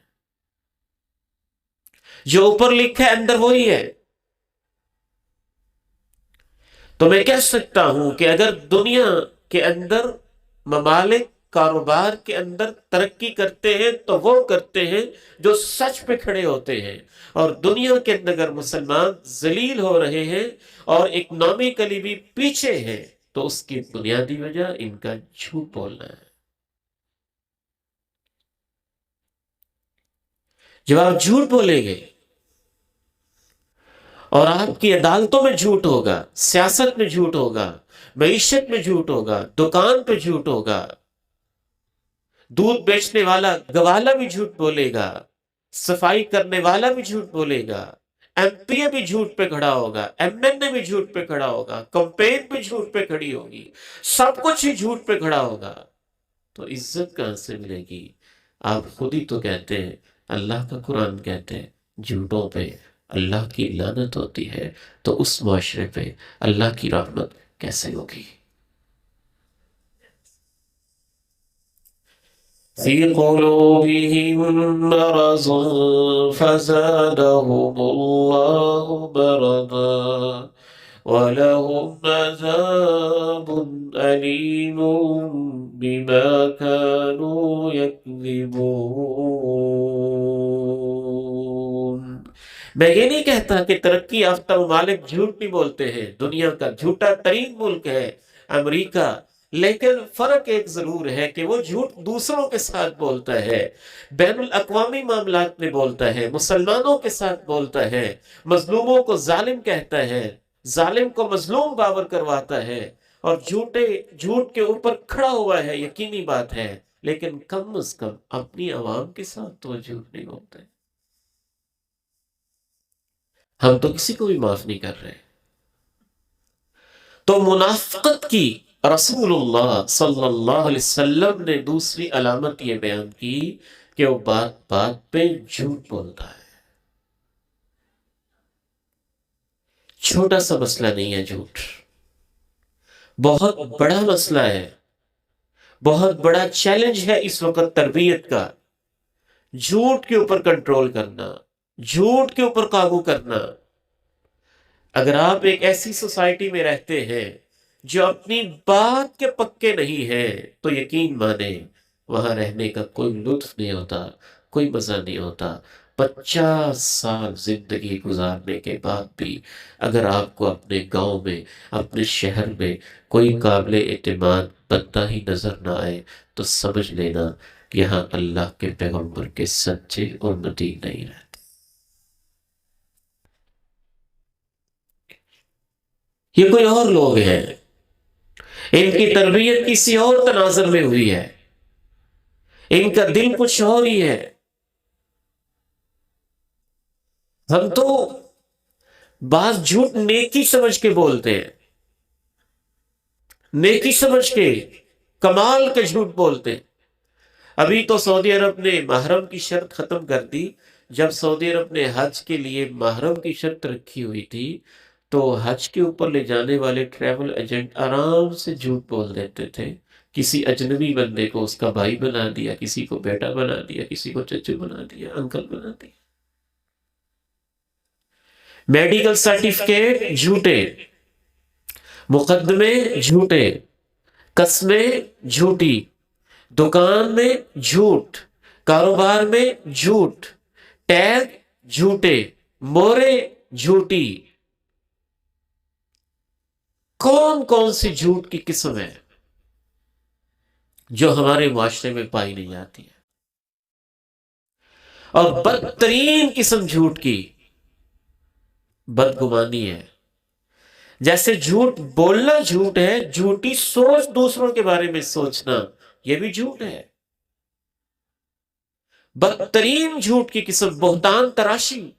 جو اوپر لکھا ہے اندر وہی ہے۔ تو میں کہہ سکتا ہوں کہ اگر دنیا کے اندر ممالک کاروبار کے اندر ترقی کرتے ہیں تو وہ کرتے ہیں جو سچ پہ کھڑے ہوتے ہیں، اور دنیا کے اندر اگر مسلمان ذلیل ہو رہے ہیں اور اکنامکلی بھی پیچھے ہیں تو اس کی بنیادی وجہ ان کا جھوٹ بولنا ہے۔ جب آپ جھوٹ بولیں گے اور آپ کی عدالتوں میں جھوٹ ہوگا، سیاست میں جھوٹ ہوگا، معیشت میں جھوٹ ہوگا، دکان پہ جھوٹ ہوگا، دودھ بیچنے والا گوالا بھی جھوٹ بولے گا، صفائی کرنے والا بھی جھوٹ بولے گا، ایم پی اے بھی جھوٹ پہ کھڑا ہوگا، ایم این اے بھی جھوٹ پہ کھڑا ہوگا، کمپین بھی جھوٹ پہ کھڑی ہوگی، سب کچھ ہی جھوٹ پہ کھڑا ہوگا، تو عزت کہاں سے ملے گی؟ آپ خود ہی تو کہتے ہیں، اللہ کا قرآن کہتے ہیں جھوٹوں پہ اللہ کی لعنت ہوتی ہے، تو اس معاشرے پہ اللہ کی رحمت کیسے ہوگی؟ فی قلوبہم مرض فزادہم اللہ مرضا وَلَهُمْ عَذَابٌ أَلِيمٌ بِمَا كَانُوا يَكْذِبُونَ۔ میں یہ نہیں کہتا کہ ترقی یافتہ ممالک جھوٹ نہیں بولتے ہیں، دنیا کا جھوٹا ترین ملک ہے امریکہ، لیکن فرق ایک ضرور ہے کہ وہ جھوٹ دوسروں کے ساتھ بولتا ہے، بین الاقوامی معاملات میں بولتا ہے، مسلمانوں کے ساتھ بولتا ہے، مظلوموں کو ظالم کہتا ہے، ظالم کو مظلوم باور کرواتا ہے، اور جھوٹ کے اوپر کھڑا ہوا ہے، یقینی بات ہے، لیکن کم از کم اپنی عوام کے ساتھ تو جھوٹ نہیں بولتے۔ ہم تو کسی کو بھی معاف نہیں کر رہے۔ تو منافقت کی رسول اللہ صلی اللہ علیہ وسلم نے دوسری علامت یہ بیان کی کہ وہ بات بات پہ جھوٹ بولتا ہے۔ چھوٹا سا مسئلہ نہیں ہے جھوٹ، بہت بڑا مسئلہ ہے، بہت بڑا چیلنج ہے اس وقت تربیت کا، جھوٹ کے اوپر کنٹرول کرنا، جھوٹ کے اوپر قابو کرنا۔ اگر آپ ایک ایسی سوسائٹی میں رہتے ہیں جو اپنی بات کے پکے نہیں ہیں تو یقین مانیں وہاں رہنے کا کوئی لطف نہیں ہوتا، کوئی مزہ نہیں ہوتا۔ 50 سال زندگی گزارنے کے بعد بھی اگر آپ کو اپنے گاؤں میں، اپنے شہر میں کوئی قابل اعتماد بندہ ہی نظر نہ آئے تو سمجھ لینا کہ یہاں اللہ کے پیغمبر کے سچے امتی نہیں رہتے۔ یہ کوئی اور لوگ ہیں، ان کی تربیت کسی اور تناظر میں ہوئی ہے، ان کا دل کچھ اور ہی ہے۔ ہم تو بعض جھوٹ نیکی سمجھ کے بولتے ہیں، نیکی سمجھ کے کمال کے جھوٹ بولتے ہیں۔ ابھی تو سعودی عرب نے محرم کی شرط ختم کر دی۔ جب سعودی عرب نے حج کے لیے محرم کی شرط رکھی ہوئی تھی تو حج کے اوپر لے جانے والے ٹریول ایجنٹ آرام سے جھوٹ بول دیتے تھے، کسی اجنبی بندے کو اس کا بھائی بنا دیا، کسی کو بیٹا بنا دیا، کسی کو چچو بنا دیا، انکل بنا دیا۔ میڈیکل سرٹیفکیٹ جھوٹے، مقدمے جھوٹے، قسمیں جھوٹی، دکان میں جھوٹ، کاروبار میں جھوٹ، ٹیگ جھوٹے، مورے جھوٹی، کون کون سی جھوٹ کی قسم ہے جو ہمارے معاشرے میں پائی نہیں جاتی ہے. اور بدترین قسم جھوٹ کی بدگمانی ہے. جیسے جھوٹ بولنا جھوٹ ہے، جھوٹی سوچ دوسروں کے بارے میں سوچنا یہ بھی جھوٹ ہے. بدترین جھوٹ کی قسم بہتان تراشی.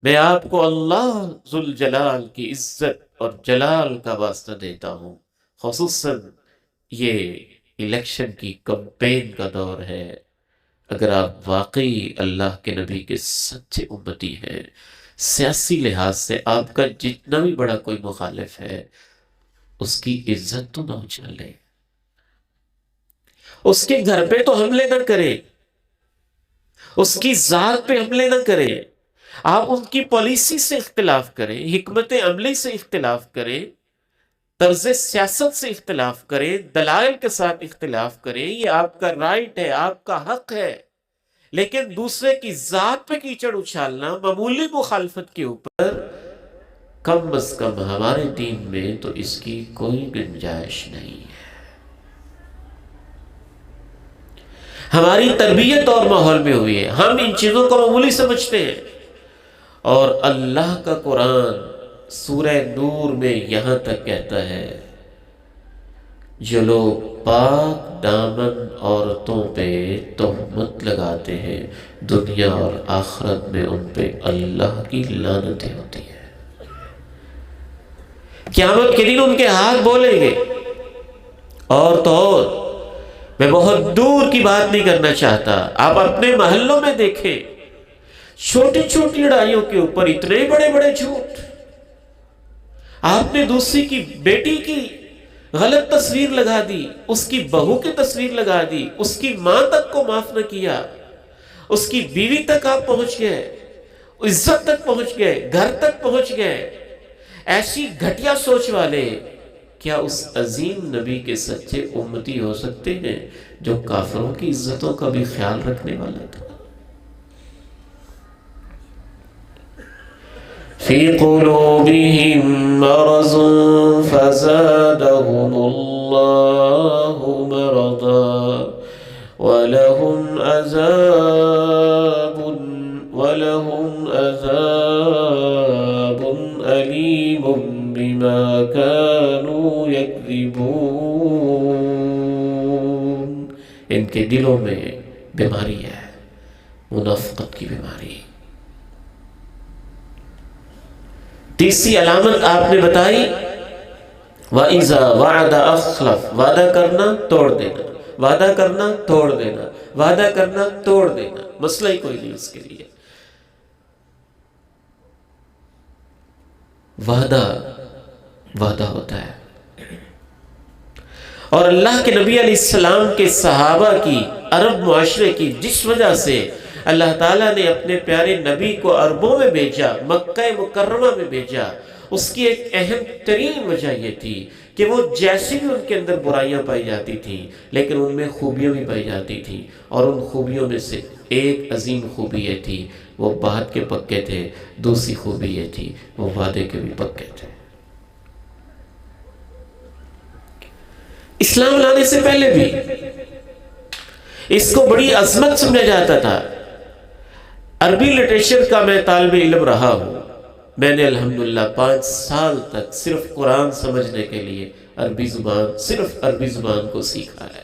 میں آپ کو اللہ ذوالجلال کی عزت اور جلال کا واسطہ دیتا ہوں، خصوصاً یہ الیکشن کی کمپین کا دور ہے. اگر آپ واقعی اللہ کے نبی کے سچے امتی ہیں، سیاسی لحاظ سے آپ کا جتنا بھی بڑا کوئی مخالف ہے اس کی عزت تو نہ اچھالیں، اس کے گھر پہ تو حملے نہ کریں، اس کی ذات پہ حملے نہ کریں. آپ ان کی پالیسی سے اختلاف کریں، حکمت عملی سے اختلاف کریں، طرز سیاست سے اختلاف کریں، دلائل کے ساتھ اختلاف کریں، یہ آپ کا رائٹ ہے، آپ کا حق ہے. لیکن دوسرے کی ذات پہ کیچڑ اچھالنا معمولی مخالفت کے اوپر، کم از کم ہمارے دین میں تو اس کی کوئی گنجائش نہیں ہے. ہماری تربیت اور ماحول میں ہوئی ہے، ہم ان چیزوں کو معمولی سمجھتے ہیں. اور اللہ کا قرآن سورہ نور میں یہاں تک کہتا ہے جو لوگ پاک دامن عورتوں پہ تہمت لگاتے ہیں دنیا اور آخرت میں ان پہ اللہ کی لعنتیں ہوتی ہیں. قیامت کے دن ان کے ہاتھ بولیں گے. اور تو اور میں بہت دور کی بات نہیں کرنا چاہتا، آپ اپنے محلوں میں دیکھیں چھوٹی چھوٹی لڑائیوں کے اوپر اتنے بڑے بڑے جھوٹ. آپ نے دوسری کی بیٹی کی غلط تصویر لگا دی، اس کی بہو کی تصویر لگا دی، اس کی ماں تک کو معاف نہ کیا، اس کی بیوی تک آپ پہنچ گئے، عزت تک پہنچ گئے، گھر تک پہنچ گئے. ایسی گھٹیا سوچ والے کیا اس عظیم نبی کے سچے امتی ہو سکتے ہیں جو کافروں کی عزتوں کا بھی خیال رکھنے والا تھا؟ فی قلوبہم مرض فزادہم اللہ مرضا ولہم عذاب علیم بما كانوا یکذبون. ان کے دلوں میں بیماری ہے، منافقت کی بیماری. تیسری علامت آپ نے بتائی وَإِذَا وَعَدَ أَخْلَفَ، وعدہ کرنا توڑ دینا، وعدہ کرنا توڑ دینا، وعدہ کرنا توڑ دینا، مسئلہ ہی کوئی نہیں اس کے لیے. وعدہ ہوتا ہے. اور اللہ کے نبی علیہ السلام کے صحابہ کی، عرب معاشرے کی جس وجہ سے اللہ تعالیٰ نے اپنے پیارے نبی کو عربوں میں بھیجا، مکہ مکرمہ میں بھیجا، اس کی ایک اہم ترین وجہ یہ تھی کہ وہ جیسی بھی ان کے اندر برائیاں پائی جاتی تھیں لیکن ان میں خوبیاں بھی پائی جاتی تھیں. اور ان خوبیوں میں سے ایک عظیم خوبی یہ تھی وہ بات کے پکے تھے، دوسری خوبی یہ تھی وہ وعدے کے بھی پکے تھے. اسلام لانے سے پہلے بھی اس کو بڑی عظمت سمجھا جاتا تھا. عربی لٹریچر کا میں طالب علم رہا ہوں. میں نے الحمدللہ 5 سال تک صرف قرآن سمجھنے کے لیے صرف عربی زبان کو سیکھا ہے.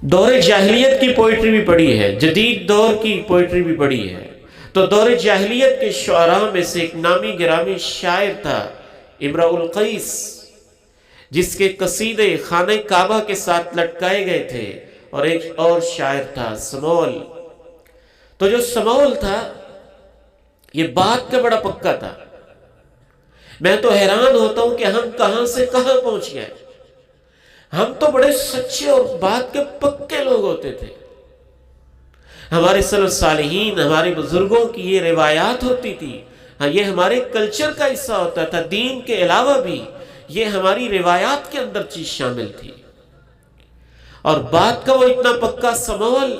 دور جاہلیت کی پوئٹری بھی پڑھی ہے، جدید دور کی پوئٹری بھی پڑھی ہے. تو دور جاہلیت کے شعراء میں سے ایک نامی گرامی شاعر تھا امرؤ القیس، جس کے قصیدے خانہ کعبہ کے ساتھ لٹکائے گئے تھے. اور ایک اور شاعر تھا سمول. تو جو سمول تھا یہ بات کا بڑا پکا تھا. میں تو حیران ہوتا ہوں کہ ہم کہاں سے کہاں پہنچ گئے. ہم تو بڑے سچے اور بات کے پکے لوگ ہوتے تھے. ہمارے سلف صالحین، ہمارے بزرگوں کی یہ روایات ہوتی تھی. ہاں، یہ ہمارے کلچر کا حصہ ہوتا تھا. دین کے علاوہ بھی یہ ہماری روایات کے اندر چیز شامل تھی. اور بات کا وہ اتنا پکا سمول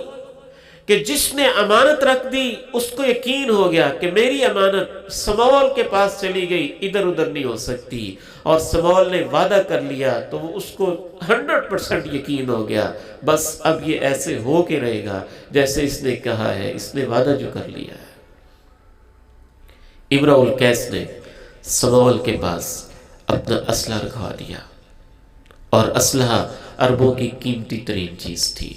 کہ جس نے امانت رکھ دی اس کو یقین ہو گیا کہ میری امانت سمول کے پاس چلی گئی، ادھر ادھر نہیں ہو سکتی، اور سمول نے وعدہ کر لیا تو وہ اس کو 100% یقین ہو گیا، بس اب یہ ایسے ہو کے رہے گا جیسے اس نے کہا ہے، اس نے وعدہ جو کر لیا ہے۔ امرؤ القیس نے سمول کے پاس اپنا اسلحہ رکھوا دیا، اور اسلحہ عربوں کی قیمتی ترین چیز تھی۔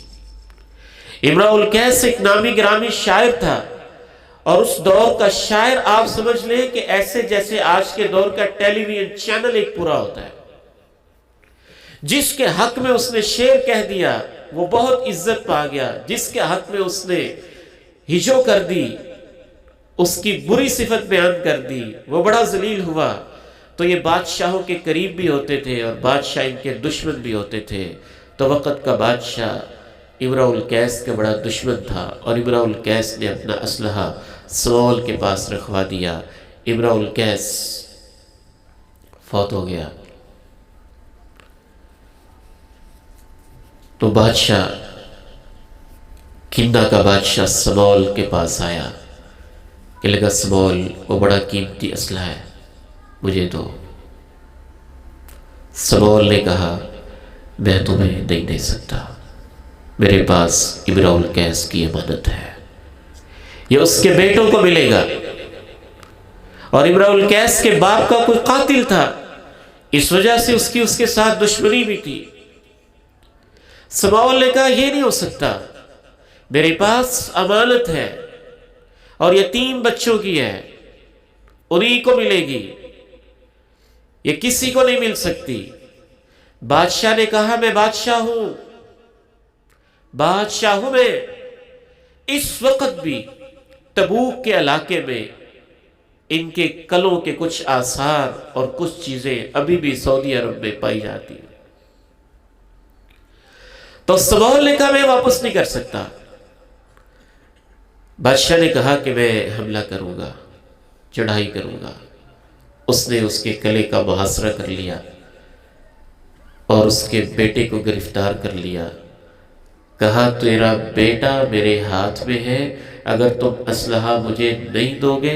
امرؤ القیس ایک نامی گرامی شاعر تھا، اور اس دور کا شاعر آپ سمجھ لیں کہ ایسے جیسے آج کے دور کا ٹیلی ویژن چینل ایک پورا ہوتا ہے۔ جس کے حق میں اس نے شعر کہہ دیا وہ بہت عزت پا گیا، جس کے حق میں اس نے ہجو کر دی، اس کی بری صفت بیان کر دی، وہ بڑا ذلیل ہوا۔ تو یہ بادشاہوں کے قریب بھی ہوتے تھے اور بادشاہ ان کے دشمن بھی ہوتے تھے۔ تو وقت کا بادشاہ امرؤ القیس کا بڑا دشمن تھا، اور امرؤ القیس نے اپنا اسلحہ سمول کے پاس رکھوا دیا۔ امرؤ القیس فوت ہو گیا تو بادشاہ کندا کا بادشاہ سمول کے پاس آیا کہ لگا سمول وہ بڑا قیمتی اسلحہ ہے، مجھے دو۔ سمول نے کہا میں تمہیں نہیں دے سکتا، میرے پاس امرؤ القیس کی امانت ہے، یہ اس کے بیٹوں کو ملے گا، اور امرؤ القیس کے باپ کا کوئی قاتل تھا، اس وجہ سے اس کے ساتھ دشمنی بھی تھی۔ سمول نے کہا یہ نہیں ہو سکتا، میرے پاس امانت ہے اور یتیم بچوں کی ہے، انہی کو ملے گی، یہ کسی کو نہیں مل سکتی۔ بادشاہ نے کہا میں بادشاہ ہوں، بادشاہ ہوں میں، اس وقت بھی تبوک کے علاقے میں ان کے کلوں کے کچھ آثار اور کچھ چیزیں ابھی بھی سعودی عرب میں پائی جاتی ہیں۔ تو سمول نے کہا میں واپس نہیں کر سکتا۔ بادشاہ نے کہا کہ میں حملہ کروں گا، چڑھائی کروں گا۔ اس نے اس کے کلے کا محاصرہ کر لیا اور اس کے بیٹے کو گرفتار کر لیا۔ کہا تیرا بیٹا میرے ہاتھ میں ہے، اگر تم اسلحہ مجھے نہیں دو گے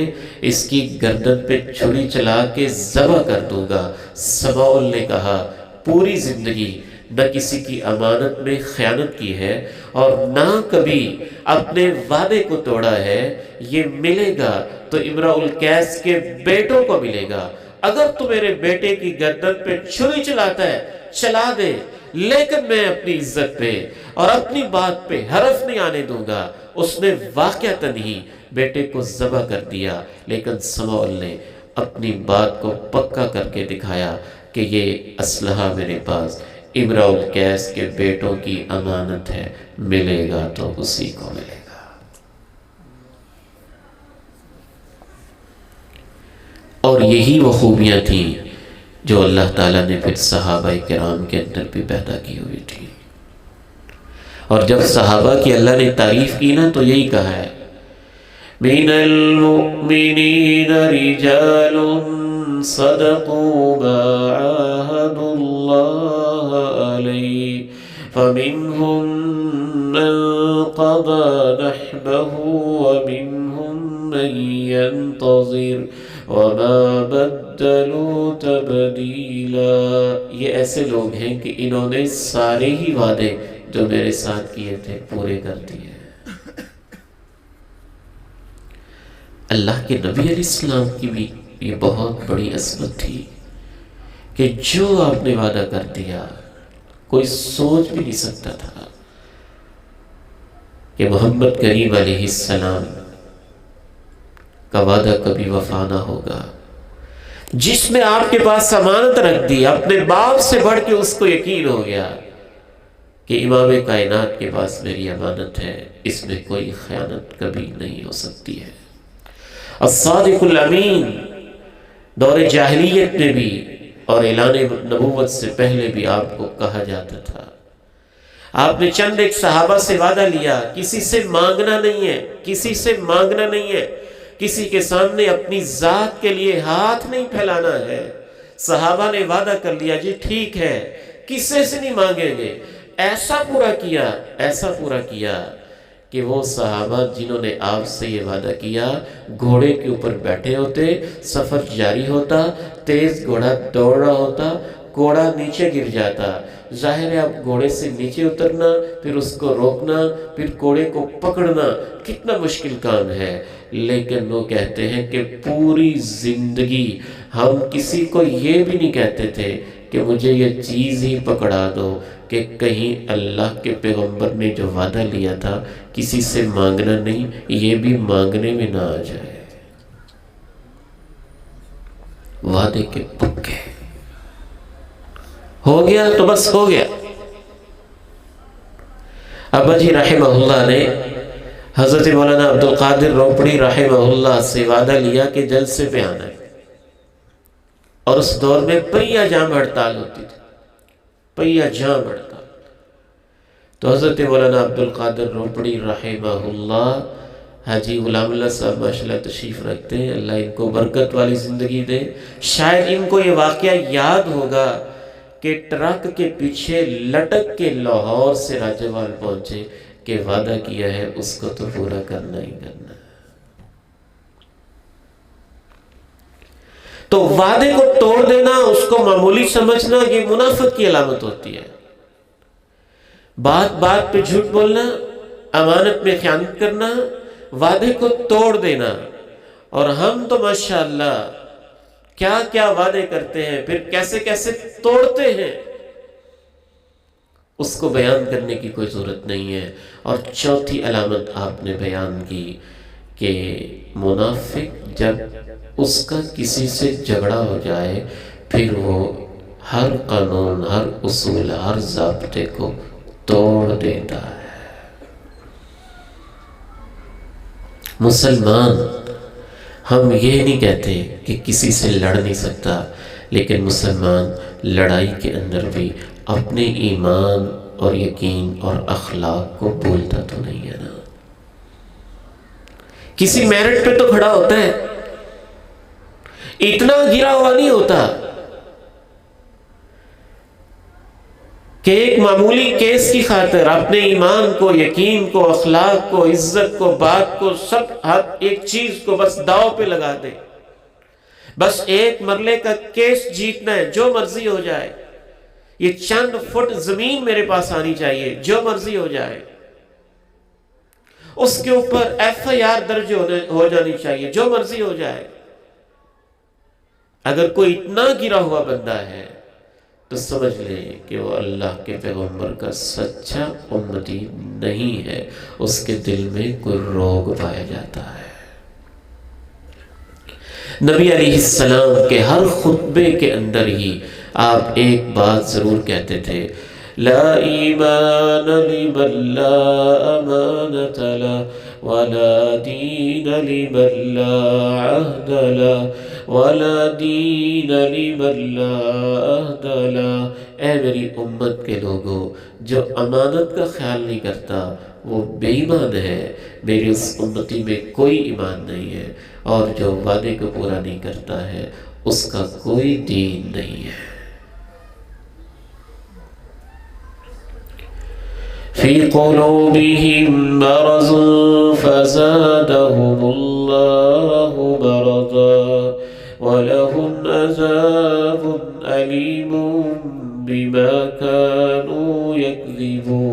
اس کی گردن پہ چھری چلا کے ذبح کر دوں گا۔ سمول نے کہا پوری زندگی نہ کسی کی امانت میں خیانت کی ہے اور نہ کبھی اپنے وعدے کو توڑا ہے، یہ ملے گا تو امرؤ القیس کے بیٹوں کو ملے گا۔ اگر تو میرے بیٹے کی گردن پہ چھری چلاتا ہے چلا دے، لیکن میں اپنی عزت پہ اور اپنی بات پہ حرف نہیں آنے دوں گا۔ اس نے واقعتاً ہی بیٹے کو ذبح کر دیا، لیکن سمول نے اپنی بات کو پکا کر کے دکھایا کہ یہ اسلحہ میرے پاس امرؤ القیس کے بیٹوں کی امانت ہے، ملے گا تو اسی کو ملے گا۔ اور یہی وہ خوبیاں تھیں جو اللہ تعالیٰ نے پھر صحابہ کرام کے اندر بھی پیدا کی ہوئی تھی۔ اور جب صحابہ کی اللہ نے تعریف کی نا تو یہی کہا ہے من المؤمنین رجال صدقوا ما عاهدوا اللہ علیہ فمنهم من قضى نحبه ومنهم من ينتظر وما بدلوا تبدیلا۔ یہ ایسے لوگ ہیں کہ انہوں نے سارے ہی وعدے جو میرے ساتھ کیے تھے پورے کر دیے۔ اللہ کے نبی علیہ السلام کی بھی یہ بہت بڑی عظمت تھی کہ جو آپ نے وعدہ کر دیا کوئی سوچ بھی نہیں سکتا تھا کہ محمد کریم علیہ السلام کا وعدہ کبھی وفا نہ ہوگا۔ جس نے آپ کے پاس امانت رکھ دی، اپنے باپ سے بڑھ کے اس کو یقین ہو گیا کہ امام کائنات کے پاس میری امانت ہے، اس میں کوئی خیانت کبھی نہیں ہو سکتی ہے۔ الصادق الامین دور جاہلیت میں بھی اور اعلان نبوت سے پہلے بھی آپ کو کہا جاتا تھا۔ آپ نے چند ایک صحابہ سے وعدہ لیا، کسی سے مانگنا نہیں ہے، کسی سے مانگنا نہیں ہے، کسی کے سامنے اپنی ذات کے لیے ہاتھ نہیں پھیلانا ہے۔ صحابہ نے وعدہ کر لیا جی ٹھیک ہے، کسی سے نہیں مانگیں گے، ایسا پورا کیا کہ وہ صحابہ جنہوں نے آپ سے یہ وعدہ کیا گھوڑے کے اوپر بیٹھے ہوتے، سفر جاری ہوتا، تیز گھوڑا دوڑ رہا ہوتا، گھوڑا نیچے گر جاتا، ظاہر ہے اب گھوڑے سے نیچے اترنا، پھر اس کو روکنا، پھر گھوڑے کو پکڑنا کتنا مشکل کام ہے، لیکن وہ کہتے ہیں کہ پوری زندگی ہم کسی کو یہ بھی نہیں کہتے تھے کہ مجھے یہ چیز ہی پکڑا دو کہ کہیں اللہ کے پیغمبر نے جو وعدہ لیا تھا کسی سے مانگنا نہیں، یہ بھی مانگنے میں نہ آ جائے۔ وعدے کے پکے ہو گیا تو بس ہو گیا۔ ابا جی رحمہ اللہ نے حضرت مولانا عبدالقادر روپڑی رحمہ اللہ سے وعدہ لیا کہ جلسے پہ آنا ہے، اور اس دور میں پہیا جام ہڑتال ہوتی تھی، پہیا جام ہڑتال۔ تو حضرت مولانا عبدالقادر روپڑی رحمہ اللہ، حاجی غلام اللہ صاحب ماشاءاللہ تشریف رکھتے ہیں، اللہ ان کو برکت والی زندگی دے۔ شاید ان کو یہ واقعہ یاد ہوگا کہ ٹرک کے پیچھے لٹک کے لاہور سے راجوال پہنچے کہ وعدہ کیا ہے اس کو تو پورا کرنا ہی کرنا ہے۔ تو وعدے کو توڑ دینا، اس کو معمولی سمجھنا، یہ منافق کی علامت ہوتی ہے۔ بات بات پہ جھوٹ بولنا، امانت میں خیانت کرنا، وعدے کو توڑ دینا۔ اور ہم تو ماشاءاللہ کیا کیا وعدے کرتے ہیں، پھر کیسے کیسے توڑتے ہیں، اس کو بیان کرنے کی کوئی ضرورت نہیں ہے۔ اور چوتھی علامت آپ نے بیان کی کہ منافق جب اس کا کسی سے جھگڑا ہو جائے پھر وہ ہر قانون، ہر اصول، ہر ضابطے کو توڑ دیتا ہے۔ مسلمان ہم یہ نہیں کہتے کہ کسی سے لڑ نہیں سکتا، لیکن مسلمان لڑائی کے اندر بھی اپنے ایمان اور یقین اور اخلاق کو بھولتا تو نہیں ہے نا۔ کسی میرٹ پہ تو کھڑا ہوتا ہے، اتنا گرا ہوا نہیں ہوتا کہ ایک معمولی کیس کی خاطر اپنے ایمان کو، یقین کو، اخلاق کو، عزت کو، بات کو، سب ہر ایک چیز کو بس داؤ پہ لگا دے۔ بس ایک مرلے کا کیس جیتنا ہے، جو مرضی ہو جائے، یہ چند فٹ زمین میرے پاس آنی چاہیے، جو مرضی ہو جائے، اس کے اوپر FIR درج ہو جانی چاہیے، جو مرضی ہو جائے۔ اگر کوئی اتنا گرا ہوا بندہ ہے تو سمجھ لیں کہ وہ اللہ کے پیغمبر کا سچا امتی نہیں ہے، اس کے دل میں کوئی روگ پایا جاتا ہے۔ نبی علیہ السلام کے ہر خطبے کے اندر ہی آپ ایک بات ضرور کہتے تھے، لا ایمان لمن لا امانت له ولا دین لمن لا عہد له ولا دین لمن لا عہد له۔ اے میری امت کے لوگوں، جو امانت کا خیال نہیں کرتا وہ بے ایمان ہے، میری اس امتی میں کوئی ایمان نہیں ہے، اور جو وعدے کو پورا نہیں کرتا ہے اس کا کوئی دین نہیں ہے۔ فی قلوبہم مرض فزادہم اللہ مرضا ولہم عذاب علیم بما كانوا یکذبون۔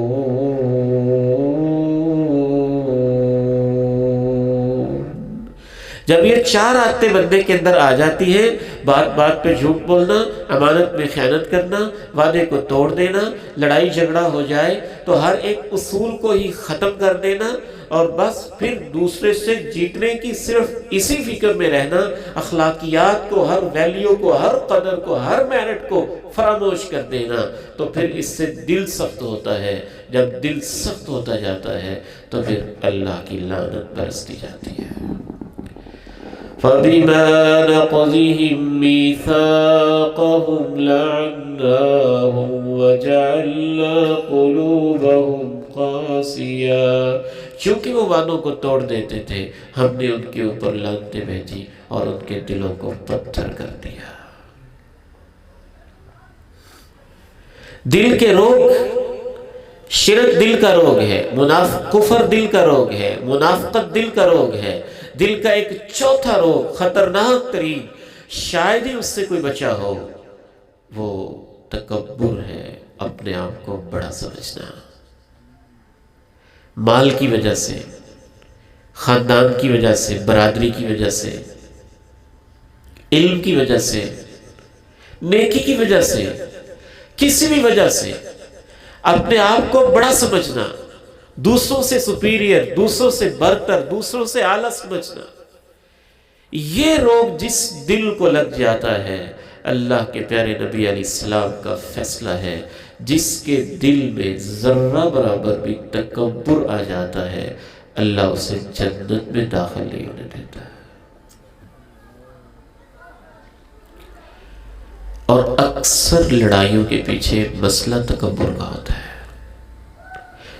جب یہ چار عادتیں بندے کے اندر آ جاتی ہیں، بات بات پہ جھوٹ بولنا، امانت میں خیانت کرنا، وعدے کو توڑ دینا، لڑائی جھگڑا ہو جائے تو ہر ایک اصول کو ہی ختم کر دینا، اور بس پھر دوسرے سے جیتنے کی صرف اسی فکر میں رہنا، اخلاقیات کو، ہر ویلیو کو، ہر قدر کو، ہر میرٹ کو فراموش کر دینا، تو پھر اس سے دل سخت ہوتا ہے۔ جب دل سخت ہوتا جاتا ہے تو پھر اللہ کی لعنت برستی جاتی ہے۔ فَبِمَا نَقْضِهِمْ مِيثَاقَهُمْ لَعَنَّاهُمْ وَجَعَلْنَا قُلُوبَهُمْ قَاسِيَةً۔ چونکہ وہ وعدوں کو توڑ دیتے تھے، ہم نے ان کے اوپر لعنتیں بھیجی اور ان کے دلوں کو پتھر کر دیا۔ دل کے روگ شرک دل کا روگ ہے، کفر دل کا روگ ہے، منافقت دل کا روگ ہے، دل کا ایک چوتھا روگ خطرناک ترین، شاید ہی اس سے کوئی بچا ہو، وہ تکبر ہے، اپنے آپ کو بڑا سمجھنا۔ مال کی وجہ سے، خاندان کی وجہ سے، برادری کی وجہ سے، علم کی وجہ سے، نیکی کی وجہ سے، کسی بھی وجہ سے اپنے آپ کو بڑا سمجھنا، دوسروں سے سپیریئر، دوسروں سے برتر، دوسروں سے اعلیٰ سمجھنا، یہ روگ جس دل کو لگ جاتا ہے، اللہ کے پیارے نبی علیہ السلام کا فیصلہ ہے، جس کے دل میں ذرہ برابر بھی تکبر آ جاتا ہے، اللہ اسے جنت میں داخل نہیں ہونے دیتا ہے۔ اور اکثر لڑائیوں کے پیچھے مسئلہ تکبر کا ہوتا ہے،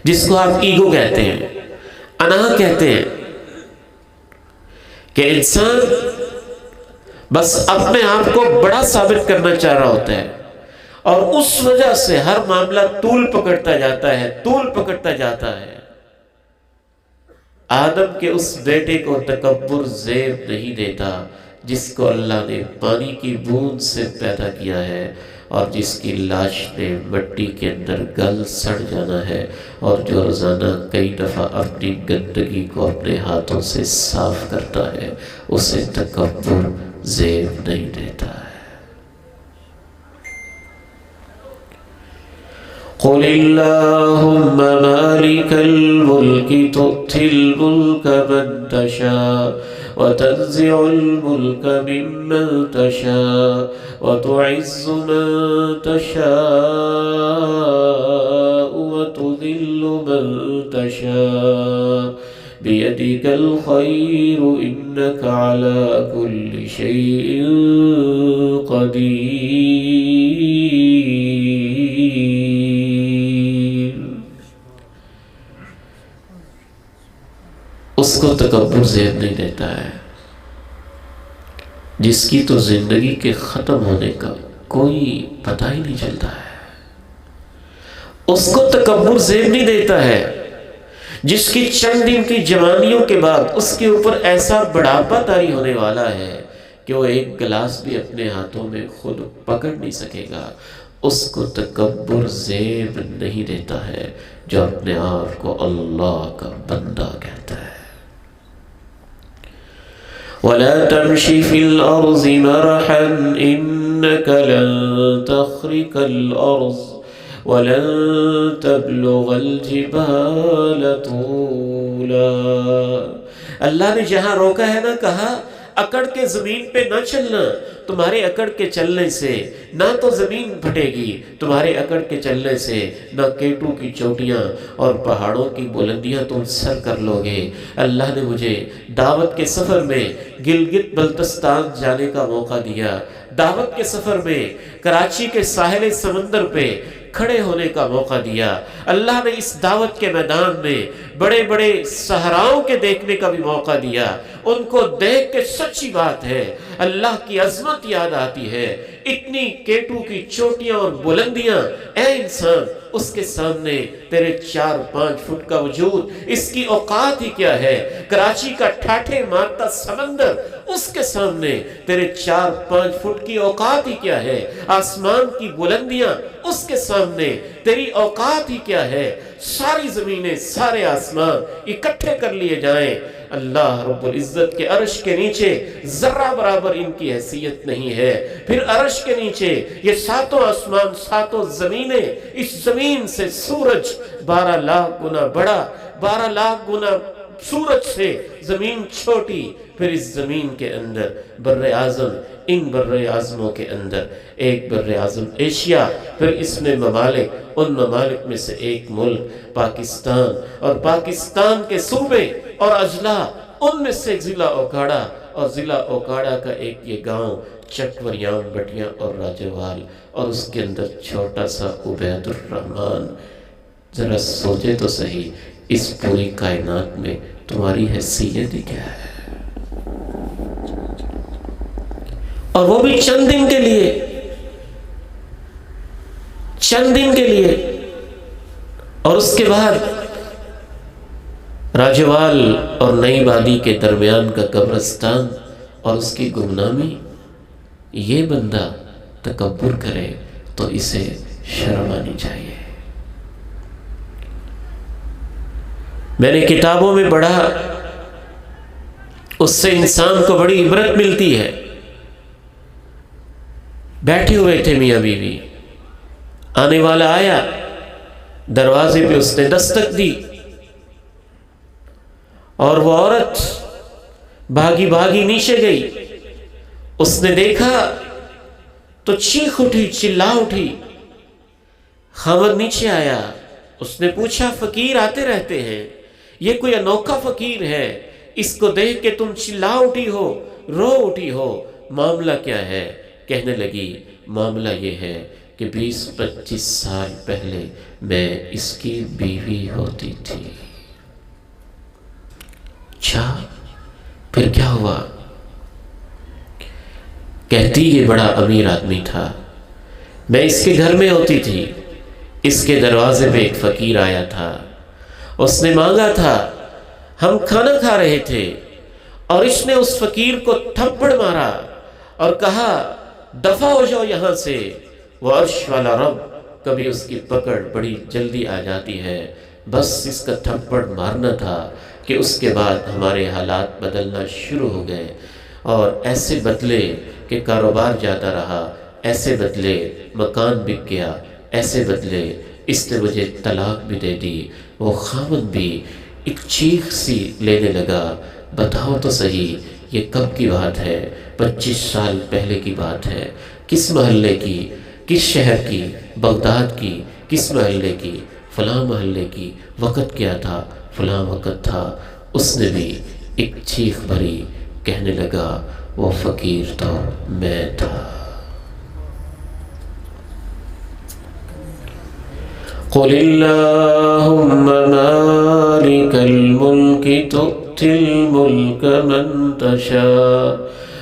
جس کو آپ ایگو کہتے ہیں، انا کہتے ہیں، کہ انسان بس اپنے آپ کو بڑا ثابت کرنا چاہ رہا ہوتا ہے، اور اس وجہ سے ہر معاملہ طول پکڑتا جاتا ہے، طول پکڑتا جاتا ہے۔ آدم کے اس بیٹے کو تکبر زیب نہیں دیتا، جس کو اللہ نے پانی کی بوند سے پیدا کیا ہے، اور جس کی لاش نے مٹی کے اندر گل سڑ جانا ہے، اور جو روزانہ کئی دفعہ اپنی گندگی کو اپنے ہاتھوں سے صاف کرتا ہے، اسے تکبر زیب نہیں دیتا ہے۔ قل اللہم مالک الملک تؤتی الملک من تشاء وتنزع الملك ممن تشاء وتعز من تشاء وتذل من تشاء بيدك الخير إنك على كل شيء قدير۔ اس کو تکبر زیب نہیں دیتا ہے، جس کی تو زندگی کے ختم ہونے کا کوئی پتہ ہی نہیں چلتا ہے، اس کو تکبر زیب نہیں دیتا ہے، جس کی چند دن کی جوانیوں کے بعد اس کے اوپر ایسا بڑھاپا طاری ہونے والا ہے کہ وہ ایک گلاس بھی اپنے ہاتھوں میں خود پکڑ نہیں سکے گا، اس کو تکبر زیب نہیں دیتا ہے، جو اپنے آپ کو اللہ کا بندہ کہتا ہے۔ وَلَا تَمْشِ فِي الْأَرْضِ مَرَحًا إِنَّكَ لَن تَخْرِقَ الْأَرْضَ وَلَن تَبْلُغَ الْجِبَالَ طُولًا۔ اللہ نے جہاں روکا ہے نہ کہا اکڑ کے زمین پہ نہ چلنا، تمہارے اکڑ کے چلنے سے نہ تو زمین پھٹے گی، تمہارے اکڑ کے چلنے سے نہ کیٹو کی چوٹیاں اور پہاڑوں کی بلندیاں تم سر کر لو گے۔ اللہ نے مجھے دعوت کے سفر میں گلگت بلتستان جانے کا موقع دیا، دعوت کے سفر میں کراچی کے ساحل سمندر پہ کھڑے ہونے کا موقع دیا، اللہ نے اس دعوت کے میدان میں بڑے بڑے صحراؤں کے دیکھنے کا بھی موقع دیا، ان کو دیکھ کے سچی بات ہے اللہ کی عظمت یاد آتی ہے، اتنی کیٹو کی چوٹیاں اور بلندیاں، اے انسان اس کے سامنے تیرے 4-5 فٹ کا وجود، اس کی اوقات ہی کیا ہے، کراچی کا ٹھاٹھے مارتا سمندر اس کے سامنے تیرے 4-5 فٹ کی اوقات ہی کیا ہے، آسمان کی بلندیاں اس کے سامنے تیری اوقات ہی کیا ہے، ساری زمینیں سارے آسمان اکٹھے کر لیے جائیں، اللہ رب العزت کے عرش کے نیچے ذرہ برابر ان کی حیثیت نہیں ہے، پھر عرش کے نیچے یہ 7 آسمان 7 زمینیں، اس زمین سے سورج 12 لاکھ گنا بڑا، 12 لاکھ گنا سورج سے زمین چھوٹی، پھر اس زمین کے اندر بر اعظم، ان بر اعظموں کے اندر ایک بر اعظم ایشیا، پھر اس میں ممالک، ان ممالک میں سے ایک ملک پاکستان، اور پاکستان کے صوبے اور اضلاع، ان میں سے ضلع اوکاڑا، اور ضلع اوکاڑا کا ایک یہ گاؤں چک وریام بٹیا اور راجوال، اور اس کے اندر چھوٹا سا عبید الرحمن۔ ذرا سوچے تو صحیح، اس پوری کائنات میں تمہاری حیثیت ہی کیا ہے، اور وہ بھی چند دن کے لیے، چند دن کے لیے، اور اس کے بعد راجوال اور نئی بادی کے درمیان کا قبرستان اور اس کی گمنامی، یہ بندہ تکبر کرے تو اسے شرم آنی چاہیے۔ میں نے کتابوں میں پڑھا، اس سے انسان کو بڑی عبرت ملتی ہے۔ بیٹھے ہوئے تھے میاں بیوی، آنے والا آیا، دروازے پہ اس نے دستک دی، اور وہ عورت بھاگی بھاگی نیچے گئی۔ اس نے دیکھا تو چیخ اٹھی، چلا اٹھی۔ خاوند نیچے آیا، اس نے پوچھا فقیر آتے رہتے ہیں، یہ کوئی انوکھا فقیر ہے، اس کو دیکھ کے تم چلا اٹھی ہو، رو اٹھی ہو، معاملہ کیا ہے؟ کہنے لگی معاملہ یہ ہے کہ 20-25 سال پہلے میں اس کی بیوی ہوتی تھی۔ اچھا پھر کیا ہوا؟ کہتی یہ بڑا امیر آدمی تھا، میں اس کے گھر میں ہوتی تھی، اس کے دروازے پہ ایک فقیر آیا تھا، اس نے مانگا تھا، ہم کھانا کھا رہے تھے اور اس نے اس فقیر کو تھپڑ مارا اور کہا دفع ہو جاؤ یہاں سے۔ وہ عرش والا رب، کبھی اس کی پکڑ بڑی جلدی آ جاتی ہے، بس اس کا تھپڑ مارنا تھا کہ اس کے بعد ہمارے حالات بدلنا شروع ہو گئے، اور ایسے بدلے کہ کاروبار جاتا رہا، ایسے بدلے مکان بک گیا، ایسے بدلے اس نے مجھے طلاق بھی دے دی۔ وہ خاوند بھی ایک چیخ سی لینے لگا، بتاؤ تو صحیح یہ کب کی بات ہے؟ 25 سال پہلے کی بات ہے۔ کس محلے کی؟ کس شہر کی؟ بغداد کی؟ کس محلے کی؟ فلاں محلے کی۔ وقت کیا تھا؟ فلاں وقت تھا۔ اس نے بھی ایک چیخ بھری، کہنے لگا وہ فقیر تو میں تھا۔ قل اللہم مالک الملک تؤتی الملک من تشاء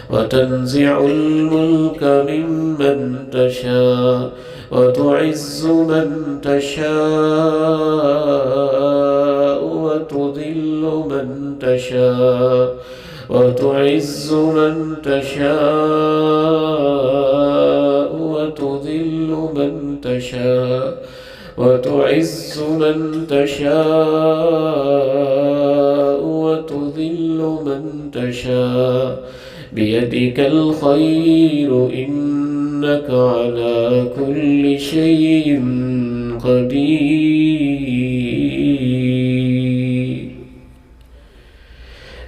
وتنزع الملک ممن تشاء وتعز من تشاء وتذل من تشاء وتعز من تشاء وتذل من تشاء وتعز من تشاء وتذل من تشاء بيدك الخير إنك على كل شيء قدير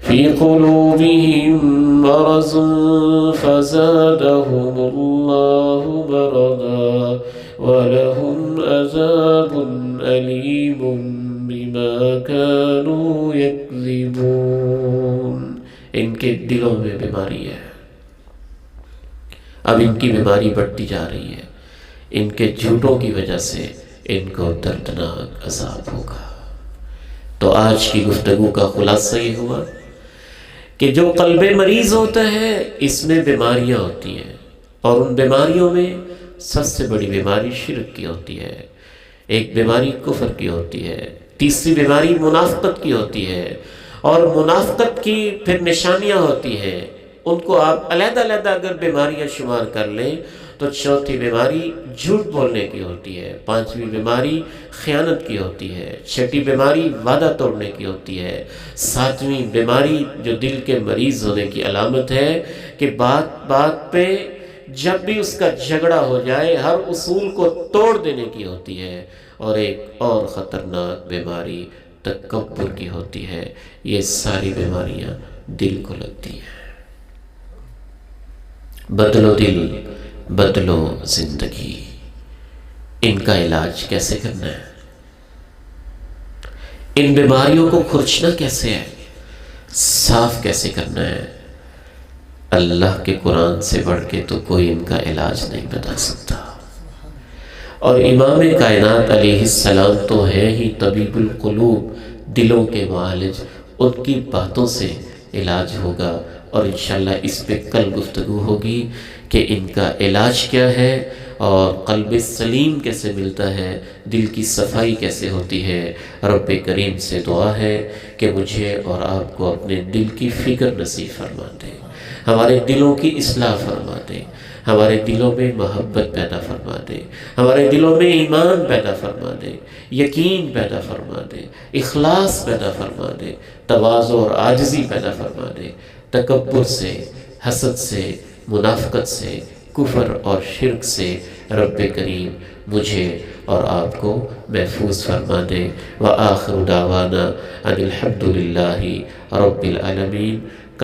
في قلوبهم مرض فزادهم الله مرضا ولهم عذاب أليم بما كانوا يكذبون۔ ان کے دلوں میں بیماری ہے، اب ان کی بیماری بڑھتی جا رہی ہے، ان کے جھوٹوں کی وجہ سے ان کو دردناک عذاب ہوگا۔ تو آج کی گفتگو کا خلاصہ یہ ہوا کہ جو قلب مریض ہوتا ہے اس میں بیماریاں ہوتی ہیں، اور ان بیماریوں میں سب سے بڑی بیماری شرک کی ہوتی ہے، ایک بیماری کفر کی ہوتی ہے، تیسری بیماری منافقت کی ہوتی ہے، اور منافقت کی پھر نشانیاں ہوتی ہیں، ان کو آپ علیحدہ علیحدہ اگر بیماریاں شمار کر لیں تو چوتھی بیماری جھوٹ بولنے کی ہوتی ہے، پانچویں بیماری خیانت کی ہوتی ہے، چھٹی بیماری وعدہ توڑنے کی ہوتی ہے، ساتویں بیماری جو دل کے مریض ہونے کی علامت ہے کہ بات بات پہ جب بھی اس کا جھگڑا ہو جائے ہر اصول کو توڑ دینے کی ہوتی ہے، اور ایک اور خطرناک بیماری تکبر کی ہوتی ہے۔ یہ ساری بیماریاں دل کو لگتی ہیں۔ بدلو دل، بدلو زندگی، ان کا علاج کیسے کرنا ہے؟ ان بیماریوں کو کھرچنا کیسے ہے؟ صاف کیسے کرنا ہے؟ اللہ کے قرآن سے بڑھ کے تو کوئی ان کا علاج نہیں بتا سکتا، اور امام کائنات علیہ السلام تو ہے ہی طبیب القلوب، دلوں کے معالج، ان کی باتوں سے علاج ہوگا، اور انشاءاللہ اس پہ کل گفتگو ہوگی کہ ان کا علاج کیا ہے اور قلب سلیم کیسے ملتا ہے، دل کی صفائی کیسے ہوتی ہے۔ رب کریم سے دعا ہے کہ مجھے اور آپ کو اپنے دل کی فکر نصیب فرما دے، ہمارے دلوں کی اصلاح فرما دے، ہمارے دلوں میں محبت پیدا فرما دے، ہمارے دلوں میں ایمان پیدا فرما دے، یقین پیدا فرما دے، اخلاص پیدا فرما دے، تواضع اور عاجزی پیدا فرما دے، تکبر سے، حسد سے، منافقت سے، کفر اور شرک سے رب کریم مجھے اور آپ کو محفوظ فرما دے۔ وآخر دعوانا ان الحمد للہ رب العالمین۔